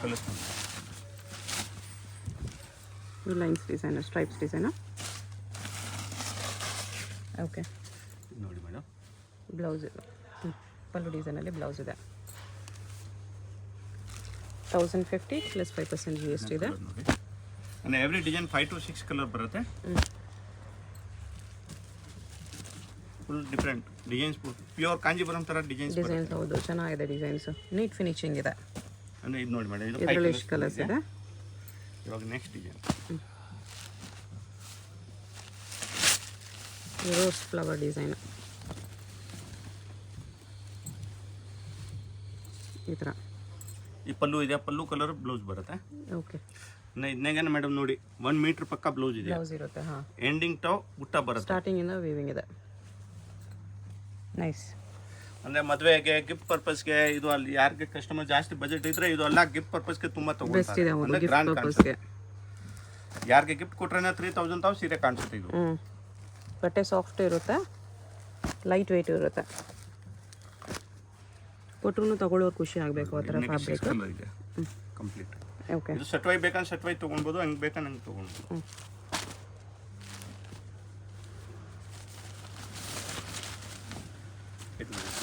Colours lines design, stripes design. Okay. ನೋಡಿ ಮೇಡಮ್, ಬ್ಲೌಸ್ ಇದು ಪಲ್ಲು ಡಿಸೈನಲ್ಲಿ ಬ್ಲೌಸ್ ಇದೆ. 1050 ಪ್ಲಸ್ 5% GST ಇದೆ. ನೋಡಿ, ಅಂದರೆ ಎವ್ರಿ ಡಿಸೈನ್ 5 to 6 ಕಲರ್ ಬರುತ್ತೆ. Full different designs, pure Kanjeepuram ಥರ ಡಿಸೈನ್ಸ್. ಹೌದು, ಚೆನ್ನಾಗಿದೆ ಡಿಸೈನ್ಸ್, ನೀಟ್ ಫಿನಿಶಿಂಗ್ ಇದೆ. ಅಂದರೆ ಇದು ನೋಡಿ ಮೇಡಮ್, ಇದು ಇದರಲ್ಲಿ ಎಷ್ಟು ಕಲರ್ಸ್ ಇದೆ? ಇವಾಗ next design rose flower design ಈ ಥರ. ಈ ಪಲ್ಲು ಇದೆ, ಪಲ್ಲು ಕಲರ್ ಬ್ಲೌಸ್ ಬರುತ್ತೆ. ಓಕೆ. ಇದನ್ನಾಗ ಮೇಡಮ್ ನೋಡಿ 1 ಮೀಟರ್ ಪಕ್ಕ ಬ್ಲೌಸ್ ಇದೆ. ಬ್ಲೌಸ್ ಇರುತ್ತೆ. ಹಾಂ, ಎಂಡಿಂಗ್ ಟಾವ್ ಬುಟ್ಟ ಬರುತ್ತೆ. ಸ್ಟಾರ್ಟಿಂಗಿಂದ ವೀವಿಂಗ್ ಇದೆ. ನೈಸ್. ಅಂದರೆ ಮದುವೆಗೆ ಗಿಫ್ಟ್ ಪರ್ಪಸ್ಗೆ, ಇದು ಅಲ್ಲಿ ಯಾರಿಗೆ ಕಸ್ಟಮರ್ ಜಾಸ್ತಿ ಬಜೆಟ್ ಇದ್ರೆ ಇದು ಎಲ್ಲ ಗಿಫ್ಟ್ ಪರ್ಪಸ್ಗೆ ತುಂಬ ಬೆಸ್ಟ್ ಇದೆ. ಹೌದು, ತಗೊಂಡು ಗಿಫ್ಟ್ ಗ್ರ್ಯಾಂಡ್ ಪರ್ಪಸ್ಗೆ. ಯಾರಿಗೆ ಗಿಫ್ಟ್ ಕೊಟ್ರೆ 3000 ತಾವು ಸೀರೆ ಕಾಣಿಸುತ್ತೆ ಇದು. ಬಟ್ಟೆ ಸಾಫ್ಟ್ ಇರುತ್ತೆ, ಲೈಟ್ ವೆಯ್ಟ್ ಇರುತ್ತೆ. ಕೊಟ್ಟರು ತಗೊಳ್ಳೋರು ಖುಷಿ ಆಗಬೇಕು ಆ ಥರ ಫ್ಯಾಬ್ರಿಕ್ ಇದೆ ಕಂಪ್ಲೀಟ್. ಓಕೆ. ಇದು ಸಟ್ವೈ ಬೇಕಂದ್ರೆ ಸಟ್ವೈ ತೊಗೊಳ್ಬೋದು, ಹಂಗೆ ಬೇಕಂದ್ರೆ ಹಂಗೆ ತೊಗೊಳ್ಬೋದು.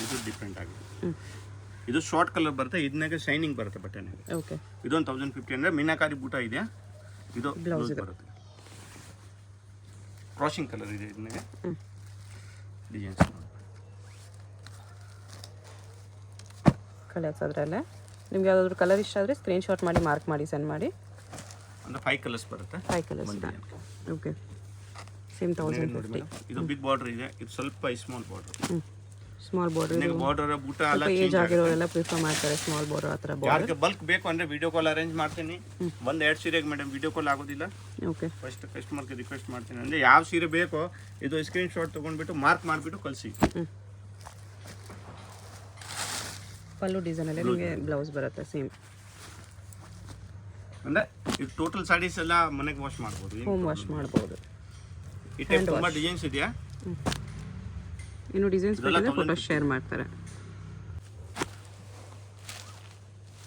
ಇದು ಡಿಫ್ರೆಂಟ್ ಆಗಿದೆ. ಇದು ಶಾರ್ಟ್ ಕಲರ್ ಬರುತ್ತೆ, ಇದನ್ನಾಗ ಶೈನಿಂಗ್ ಬರುತ್ತೆ ಬಟ್ಟೆನಾಗ. ಓಕೆ. ಇದೊಂದು 1050 ಅಂದರೆ ಮೀನಾಕಾರಿ ಬೂಟ ಇದೆ. ಇದು ಬ್ಲೌಸ್ ಬರುತ್ತೆ, ಕ್ರಾಸಿಂಗ್ ಕಲರ್ ಇದೆ. ಇದನ್ನಾಗ ಡಿಸೈನ್ಸ್ ಕಲರ್ಸ್ ಅದರಲ್ಲೇ. ನಿಮ್ಗೆ ಯಾವುದಾದ್ರು ಕಲರ್ ಇಷ್ಟ ಆದರೆ ಸ್ಕ್ರೀನ್ಶಾಟ್ ಮಾಡಿ ಮಾರ್ಕ್ ಮಾಡಿ ಸೆಂಡ್ ಮಾಡಿ. ಅಂದರೆ 5 ಕಲರ್ಸ್ ಬರುತ್ತೆ. 5 ಕಲರ್ಸ್. ಓಕೆ. ಸೇಮ್ 1050. ಇದು ಬಿಗ್ ಬಾರ್ಡರ್ ಇದೆ, ಇದು ಸ್ವಲ್ಪ small border. Small border. Border ಬೂಟ ಎಲ್ಲ ಏಜ್ ಆಗಿರೋರೆಲ್ಲ ಪ್ರಿಫರ್ ಮಾಡ್ತಾರೆ ಸ್ಮಾಲ್ ಬಾರ್ಡರ್ ಆ ಥರ ಬಾರ್ಡರ್. ಯಾರಿಗೆ ಬಲ್ಕ್ ಬೇಕು ಅಂದರೆ ವಿಡಿಯೋ ಕಾಲ್ ಅರೇಂಜ್ ಮಾಡ್ತೀನಿ. 1-2 ಸೀರೆಗೆ ಮೇಡಮ್ ವಿಡಿಯೋ ಕಾಲ್ ಆಗೋದಿಲ್ಲ. ಓಕೆ. ಫಸ್ಟ್ ಕಸ್ಟಮರ್ಗೆ ರಿಕ್ವೆಸ್ಟ್ ಮಾಡ್ತೀನಿ, ಅಂದರೆ ಯಾವ ಸೀರೆ ಬೇಕೋ ಇದು ಸ್ಕ್ರೀನ್ಶಾಟ್ ತೊಗೊಂಡ್ಬಿಟ್ಟು ಮಾರ್ಕ್ ಮಾಡಿಬಿಟ್ಟು ಕಳಿಸಿ. ಪಲ್ಲು ಡಿಸೈನಲ್ಲಿ ನಿಮಗೆ ಬ್ಲೌಸ್ ಬರುತ್ತೆ ಸೇಮ್. ಅಂದರೆ ಇದು ಟೋಟಲ್ ಸಾರೀಸ್ ಎಲ್ಲ ಮನೆಗೆ ವಾಶ್ ಮಾಡ್ಬೋದು, ಹೋಮ್ ವಾಶ್ ಮಾಡ್ಬೋದು. ಈ ಟೈಪ್ ತುಂಬ ಡಿಸೈನ್ಸ್ ಇದೆಯಾ? ಇನ್ನು ಡಿಸೈನ್ಸ್ ಬೇಕಂದರೆ ಫೋಟೋ ಶೇರ್ ಮಾಡ್ತಾರೆ.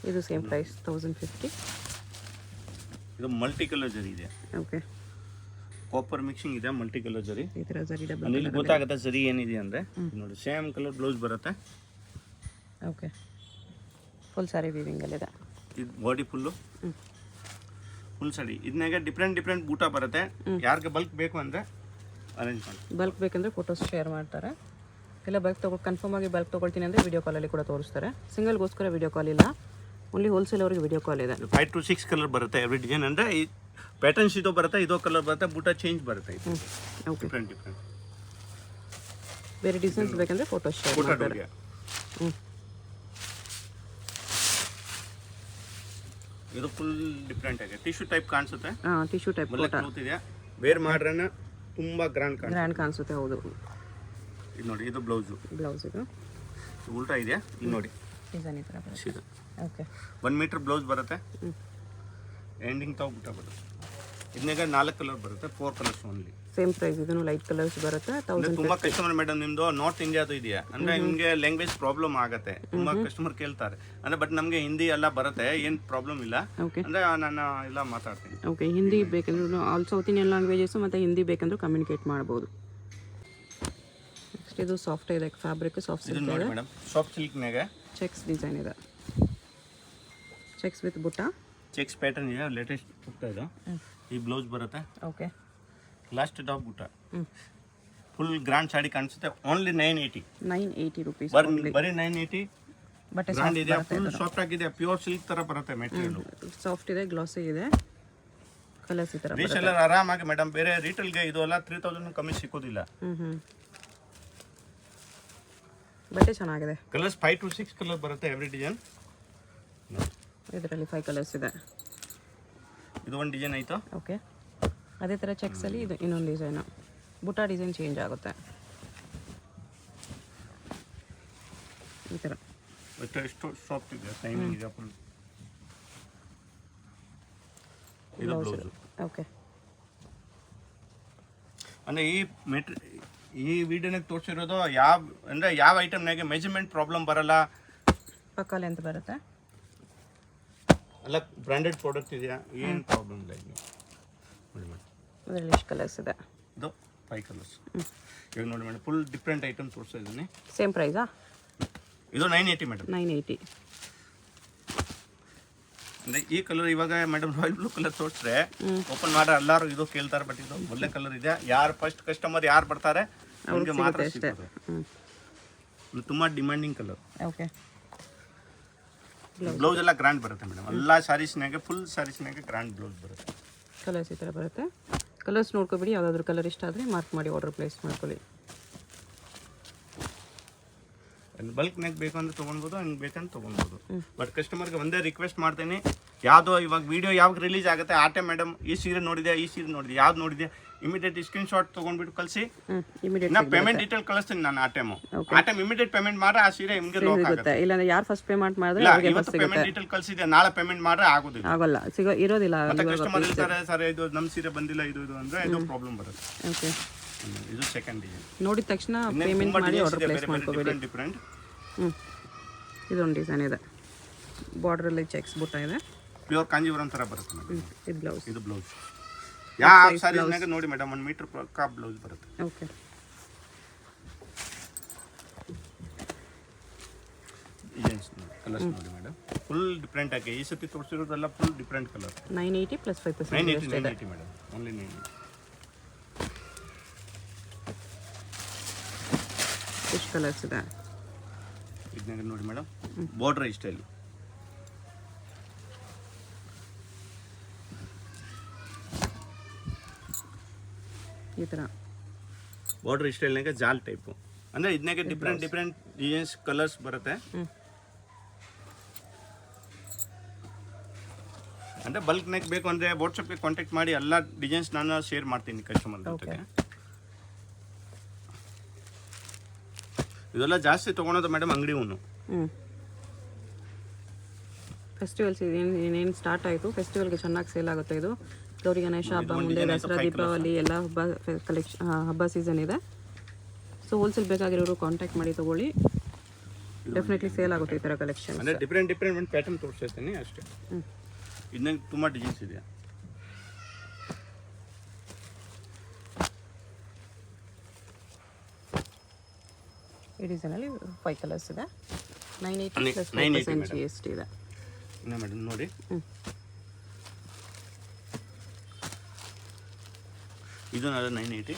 ಇದು ಸೇಮ್ ಪ್ರೈಸ್ 1050. ಇದು ಮಲ್ಟಿ ಕಲರ್ ಜರಿ ಇದೆ. ಓಕೆ. ಕಾಪರ್ ಮಿಕ್ಸಿಂಗ್ ಇದೆ, ಮಲ್ಟಿ ಕಲರ್ ಜರಿ. ಈ ಥರ ಜರಿ ಡಬಲ್. ಅಲ್ಲಿ ಗೊತ್ತಾಗುತ್ತೆ ಜರಿ ಏನಿದೆ ಅಂದರೆ. ನೋಡಿ ಸೇಮ್ ಕಲರ್ ಬ್ಲೌಸ್ ಬರುತ್ತೆ. ಓಕೆ. ಫುಲ್ ಸಾರಿ ವೀವಿಂಗಲ್ಲಿದೆ. ಇದು ಬಾಡಿ ಫುಲ್ಲು ಫುಲ್ ಸಾರಿ. ಇದನ್ನಾಗ ಡಿಫ್ರೆಂಟ್ ಬೂಟ ಬರುತ್ತೆ. ಯಾರಿಗೆ ಬಲ್ಕ್ ಬೇಕು ಅಂದರೆ ಅರೇಂಜ್ ಮಾಡಿ. ಬಲ್ಕ್ ಬೇಕಂದರೆ ಫೋಟೋಸ್ ಶೇರ್ ಮಾಡ್ತಾರೆ. ಇಲ್ಲ ಕನ್ಫರ್ಮ್ ಆಗಿ ಬಲ್ಕ್ ತೊಗೊಳ್ತೀನಿ ಅಂದರೆ ವಿಡಿಯೋ ಕಾಲಲ್ಲಿ ಕೂಡ ತೋರಿಸ್ತಾರೆ. ಸಿಂಗಲ್ಗೋಸ್ಕರ ವಿಡಿಯೋ ಕಾಲ್ ಇಲ್ಲ, ಓನ್ಲಿ ಹೋಲ್ಸೇಲ್ ಅವ್ರಿಗೆ ವಿಡಿಯೋ ಕಾಲ್ ಇದೆ. 5 to 6 ಕಲರ್ ಬರುತ್ತೆ ಎವ್ರಿ ಡಿಸೈನ್. ಅಂದರೆ ಈ ಪ್ಯಾಟರ್ನ್ಸ್ ಇದು ಬರುತ್ತೆ, ಇದೋ ಕಲರ್ ಬರುತ್ತೆ, ಬೂಟ ಚೇಂಜ್ ಬರುತ್ತೆ. ಓಕೆ. ಡಿಫ್ರೆಂಟ್ ಬೇರೆ ಡಿಸೈನ್ಸ್ ಬೇಕಂದರೆ ಫೋಟೋಸ್ ಶೇರ್ ಮಾಡ್ತಾರೆ. ಇದು ಫುಲ್ ಡಿಫ್ರೆಂಟ್ ಆಗಿದೆ, ಟಿಶ್ಯೂ ಟೈಪ್ ಕಾಣಿಸುತ್ತೆ. ಹಾಂ, ಟಿಶ್ಯೂ ಟೈಪ್ ಕ್ಲೋತ್ ಇದೆ. ವೇರ್ ಮಾಡ್ರೆ ತುಂಬ ಗ್ರ್ಯಾಂಡ್ ಕಾಣಿಸುತ್ತೆ. ಹೌದು. ಇದು ನೋಡಿ, ಇದು ಬ್ಲೌಸು. ಬ್ಲೌಸ್ ಇದು ಉಲ್ಟಾ ಇದೆಯಾ? ಇದು ನೋಡಿ ಡಿಸೈನ್ ಈ ಥರ ಬರುತ್ತೆ. ಓಕೆ. 1 ಮೀಟರ್ ಬ್ಲೌಸ್ ಬರುತ್ತೆ. ಎಂಡಿಂಗ್ ತಾವು ಬುಟ್ಟ ಬರುತ್ತೆ. ಇದನ್ನಾಗ 4 ಕಲರ್ ಬರುತ್ತೆ, 4 ಕಲರ್ಸ್ ಓನ್ಲಿ. Same price. ಇದನ್ನು ಲೈಟ್ ಕಲರ್ಸ್ ಬರುತ್ತೆ. ತುಂಬ ಕಸ್ಟಮರ್ ಮೇಡಮ್ ನಿಮ್ಮದು ನಾರ್ತ್ ಇಂಡಿಯಾದು ಇದೆಯಾ ಅಂದರೆ ನಿಮಗೆ ಲ್ಯಾಂಗ್ವೇಜ್ ಪ್ರಾಬ್ಲಮ್ ಆಗುತ್ತೆ. ತುಂಬ ಕಸ್ಟಮರ್ ಕೇಳ್ತಾರೆ ಅಂದರೆ, ಬಟ್ ನಮಗೆ ಹಿಂದಿ ಎಲ್ಲ ಬರುತ್ತೆ, ಏನು ಪ್ರಾಬ್ಲಮ್ ಇಲ್ಲ. ಓಕೆ. ಅಂದರೆ ನಾನು ಎಲ್ಲ ಮಾತಾಡ್ತೀನಿ. ಓಕೆ. ಹಿಂದಿ ಬೇಕಂದ್ರೆ ಆಲ್ ಸೌತ್ ಇಂಡಿಯನ್ ಲ್ಯಾಂಗ್ವೇಜಸ್ ಮತ್ತು ಹಿಂದಿ ಬೇಕಂದ್ರೆ ಕಮ್ಯುನಿಕೇಟ್ ಮಾಡ್ಬೋದು. ನೆಕ್ಸ್ಟ್ ಇದು ಸಾಫ್ಟ್ ಇದೆ ಫ್ಯಾಬ್ರಿಕ್, ಸಾಫ್ಟ್ ಸಿಲ್ಕ್ ಇದೆ ಮೇಡಮ್. ಸಾಫ್ಟ್ ಸಿಲ್ಕ್ನಾಗ ಚೆಕ್ಸ್ ಡಿಸೈನ್ ಇದೆ. ಚೆಕ್ಸ್ ವಿತ್ ಬುಟ್ಟ. ಚೆಕ್ಸ್ ಪ್ಯಾಟರ್ನ್ ಇದೆ, ಲೇಟೆಸ್ಟ್ ಬುಟ್ಟ ಇದು. ಈ ಬ್ಲೌಸ್ ಬರುತ್ತೆ. ಓಕೆ. ಲಾಸ್ಟ್ ಟಾಪ್ ಬುಟ್ಟ. ಫುಲ್ ಗ್ರ್ಯಾಂಡ್ ಸಾಡಿ ಕಾಣಿಸುತ್ತೆ. Only 980 rupees. ಬರೀ 980. ಬಟ್ಟೆ ಗ್ರ್ಯಾಂಡ್ ಇದೆ, ಫುಲ್ ಸಾಫ್ಟ್ ಆಗಿದೆ, ಪ್ಯೂರ್ ಸಿಲ್ಕ್ ಥರ ಬರುತ್ತೆ ಮೆಟೀರಿಯಲ್. ಸಾಫ್ಟ್ ಇದೆ, ಗ್ಲಾಸಿ ಇದೆ, ಕಲರ್ಸ್ ಈ ಥರ. ರೀಸೆಲ್ಲರ್ ಆರಾಮಾಗಿ ಮೇಡಮ್, ಬೇರೆ ರೀಟೇಲ್ಗೆ ಇದು ಎಲ್ಲ 3000 ಕಮ್ಮಿ ಸಿಕ್ಕೋದಿಲ್ಲ. ಬಟ್ಟೆ ಚೆನ್ನಾಗಿದೆ. ಕಲರ್ಸ್ 5 to 6 ಕಲರ್ ಬರುತ್ತೆ ಎವ್ರಿ ಡಿಸೈನ್. ಇದರಲ್ಲಿ 5 ಕಲರ್ಸ್ ಇದೆ. ಇದು ಒಂದು ಡಿಸೈನ್ ಆಯಿತು. ಓಕೆ. ಅದೇ ಥರ ಚೆಕ್ಸಲ್ಲಿ ಇದು ಇನ್ನೊಂದು ಡಿಸೈನು. ಬುಟ್ಟ ಡಿಸೈನ್ ಚೇಂಜ್ ಆಗುತ್ತೆ ಈ ಥರ. ಎಷ್ಟು ಸಾಫ್ಟ್ ಇದೆ, ಟೈಮಿಂಗ್ ಇದೆ ಫುಲ್. ಇದು ಬ್ಲೌಸು. ಓಕೆ. ಅಂದರೆ ಈ ಈ ವಿಡಿಯೋನಾಗ ತೋರಿಸಿರೋದು ಯಾವ ಐಟಮ್ನಾಗೆ ಮೆಜರ್ಮೆಂಟ್ ಪ್ರಾಬ್ಲಮ್ ಬರಲ್ಲ, ಪಕ್ಕ ಲೆಂತ್ ಬರುತ್ತೆ. ಎಲ್ಲ ಬ್ರ್ಯಾಂಡೆಡ್ ಪ್ರಾಡಕ್ಟ್ ಇದೆಯಾ, ಏನು ಪ್ರಾಬ್ಲಮ್ ಇಲ್ಲ. ಈಗ ನೋಡಿ ಮೇಡಮ್, ಅದರಲ್ಲಿ ಎಷ್ಟು ಕಲರ್ಸ್ ಇದೆ? ಇದು 5 ಕಲರ್ಸ್. ಈಗ ನೋಡಿ ಮೇಡಮ್, ಫುಲ್ ಡಿಫ್ರೆಂಟ್ ಐಟಮ್ ತೋರಿಸ್ತಾ ಇದ್ದೀನಿ. ಸೇಮ್ ಪ್ರೈಸಾ? ಇದು 980 ಮೇಡಮ್. 980. ಅಂದರೆ ಈ ಕಲರ್ ಇವಾಗ ಮೇಡಮ್ ರಾಯಲ್ ಬ್ಲೂ ಕಲರ್ ತೋರಿಸ್ರೆ ಓಪನ್ ಮಾಡೋ ಎಲ್ಲರೂ ಇದು ಕೇಳ್ತಾರೆ. ಬಟ್ ಇದು ಒಳ್ಳೆ ಕಲರ್ ಇದೆ. ಯಾರು ಫಸ್ಟ್ ಕಸ್ಟಮರ್ ಯಾರು ಬರ್ತಾರೆ ಅವ್ರಿಗೆ ಮಾತ್ರ ಸಿಗುತ್ತೆ. ಇದು ತುಂಬ ಡಿಮ್ಯಾಂಡಿಂಗ್ ಕಲರ್. ಓಕೆ. ಬ್ಲೌಸ್ ಎಲ್ಲ ಗ್ರ್ಯಾಂಡ್ ಬರುತ್ತೆ ಮೇಡಮ್. ಎಲ್ಲ ಸ್ಯಾರೀಸ್ನಾಗೆ ಫುಲ್ ಸ್ಯಾರೀಸ್ನಾಗೆ ಗ್ರ್ಯಾಂಡ್ ಬ್ಲೌಸ್ ಬರುತ್ತೆ. ಕಲರ್ಸ್ ಈ ಥರ ಬರುತ್ತೆ. ಕಲರ್ಸ್ ನೋಡ್ಕೊಬಿಡಿ, ಯಾವುದಾದ್ರೂ ಕಲರ್ ಇಷ್ಟ ಆದರೆ ಮಾರ್ಕ್ ಮಾಡಿ ಆರ್ಡರ್ ಪ್ಲೇಸ್ ಮಾಡ್ಕೊಳ್ಳಿ. ಬಲ್ಕ್ನಾಗ ಬೇಕು ಅಂದ್ರೆ ತೊಗೊಳ್ಬೋದು, ಹಂಗೆ ಬೇಕಂತ ತೊಗೊಳ್ಬೋದು. ಬಟ್ ಕಸ್ಟಮರ್ಗೆ ಒಂದೇ ರಿಕ್ವೆಸ್ಟ್ ಮಾಡ್ತೀನಿ, ಯಾವುದೋ ಇವಾಗ ವಿಡಿಯೋ ಯಾವಾಗ ರಿಲೀಸ್ ಆಗುತ್ತೆ ಆ ಟೈಮ್ ಮೇಡಮ್ ಈ ಸೀರೆ ನೋಡಿದೆ, ಈ ಸೀರೆ ನೋಡಿದೆ, ಯಾವ್ದು ನೋಡಿದೆ ಇಮಿಡಿಯೇಟ್ ಸ್ಕ್ರೀನ್ ಶಾಟ್ ತೊಗೊಂಡ್ಬಿಟ್ಟು ಕಳಿಸಿ. ನಾ ಪೇಮೆಂಟ್ ಡೀಟೇಲ್ ಕಳಿಸ್ತೀನಿ ನಾನು. ಆ ಟೈಮ್ ಇಮಿಡಿಯೇಟ್ ಪೇಮೆಂಟ್ ಮಾಡ್ರೆ ಆ ಸೀರೆ ನಿಮಗೆ ಲೋಕ್ ಆಗುತ್ತೆ. ಇಲ್ಲಾಂದ್ರೆ ಯಾರು ಫಸ್ಟ್ ಪೇಮೆಂಟ್ ಮಾಡಿದ್ರೆ ಇವತ್ತು ಪೇಮೆಂಟ್ ಡೀಟೇಲ್ ಕಳಿಸಿದೆ, ನಾಳೆ ಪೇಮೆಂಟ್ ಮಾಡ್ರೆ ಆಗೋದಿಲ್ಲ, ಆಗೋಲ್ಲ, ಇರೋದಿಲ್ಲ. ಮತ್ತೆ ಕಸ್ಟಮರ್ ಇರ್ತಾರೆ, ಸರ್ ಇದು ನಮ್ಮ ಸೀರೆ ಬಂದಿಲ್ಲ ಇದು ಅಂದ್ರೆ ಇದು ಪ್ರಾಬ್ಲಮ್ ಬರುತ್ತೆ. ಓಕೆ. ಇದು ಸೆಕೆಂಡ್ ಡಿಸೈನ್. ನೋಡಿದ ತಕ್ಷಣ ಪೇಮೆಂಟ್ ಮಾಡಿ ಆರ್ಡರ್ ಪ್ಲೇಸ್ ಮಾಡ್ಕೋಬೇಡಿ. ಡಿಫ್ರೆಂಟ್. ಇದೊಂದು ಡಿಸೈನ್ ಇದೆ, ಬಾರ್ಡ್ರಲ್ಲಿ ಚೆಕ್ಸ್ ಬುಟ್ಟ ಇದೆ. ಪ್ಯೂರ್ ಕಾಂಜೀವರಂ ಥರ ಬರುತ್ತೆ ಮೇಡಮ್. ಇದು ಬ್ಲೌಸ್. ಇದು ಬ್ಲೌಸ್. ಯಾವ ಸಾರೀಸ್ನಾಗ ನೋಡಿ ಮೇಡಮ್ 1 ಮೀಟರ್ ಪಕ್ಕ ಬ್ಲೌಸ್ ಬರುತ್ತೆ. ಓಕೆ. ಡಿಸೈನ್ಸ್ ಕಲರ್ಸ್ ನೋಡಿ ಮೇಡಮ್, ಫುಲ್ ಡಿಫ್ರೆಂಟ್ ಆಗಿ ಈ ಸತಿ ತೋರಿಸಿರೋದೆಲ್ಲ full different colour. 980 plus 5% 980 madam, only 980. ಎಷ್ಟು ಕಲರ್ಸ್ ಇದೆ? ಇದನ್ನಾಗ ನೋಡಿ ಮೇಡಮ್, ಬಾರ್ಡರ್ ಈ ಸ್ಟೈಲ್. ಈ ಥರ ಬಾರ್ಡರ್ ಈ ಸ್ಟೈಲ್ನಾಗ ಜಾಲ್ ಟೈಪು. ಅಂದರೆ ಇದನ್ನಾಗೆ ಡಿಫ್ರೆಂಟ್ ಡಿಸೈನ್ಸ್ ಕಲರ್ಸ್ ಬರುತ್ತೆ. ಅಂದರೆ ಬಲ್ಕ್ನಾಗ ಬೇಕು ಅಂದರೆ ವಾಟ್ಸಪ್ಗೆ ಕಾಂಟ್ಯಾಕ್ಟ್ ಮಾಡಿ, ಎಲ್ಲ ಡಿಸೈನ್ಸ್ ನಾನು ಶೇರ್ ಮಾಡ್ತೀನಿ ಕಸ್ಟಮರ್ ಜೊತೆಗೆ. ಇದೆಲ್ಲ ಜಾಸ್ತಿ ತೊಗೊಳೋದು ಮೇಡಮ್ ಅಂಗಡಿ ಹೂನು. ಫೆಸ್ಟಿವಲ್ಸ್ ಏನೇನು ಸ್ಟಾರ್ಟ್ ಆಯಿತು, ಫೆಸ್ಟಿವಲ್ಗೆ ಚೆನ್ನಾಗಿ ಸೇಲ್ ಆಗುತ್ತೆ. ಇದು ಗೌರಿ ಗಣೇಶ ಹಬ್ಬ, ಮುಂದೆ ದಸರಾ, ದೀಪಾವಳಿ ಎಲ್ಲ ಹಬ್ಬ ಸೀಸನ್ ಇದೆ. ಸೊ ಹೋಲ್ಸೇಲ್ ಬೇಕಾಗಿರೋರು ಕಾಂಟ್ಯಾಕ್ಟ್ ಮಾಡಿ ತೊಗೊಳ್ಳಿ, ಡೆಫಿನೆಟ್ಲಿ ಸೇಲ್ ಆಗುತ್ತೆ ಈ ಥರ ಕಲೆಕ್ಷನ್. ಅಂದರೆ ಡಿಫ್ರೆಂಟ್ ಪ್ಯಾಟರ್ನ್ ತೋರಿಸ್ತೀನಿ ಅಷ್ಟೇ. ಇದನ್ನ ತುಂಬ ಡಿಸೈನ್ಸ್ ಇದೆ. ಈ ಡಿಸೈನಲ್ಲಿ 5 ಕಲರ್ಸ್ ಇದೆ. 980 ಪ್ಲಸ್ 5% GST ಇದೆ. ಇನ್ನು ಮೇಡಮ್ ನೋಡಿ, ಇದು 980.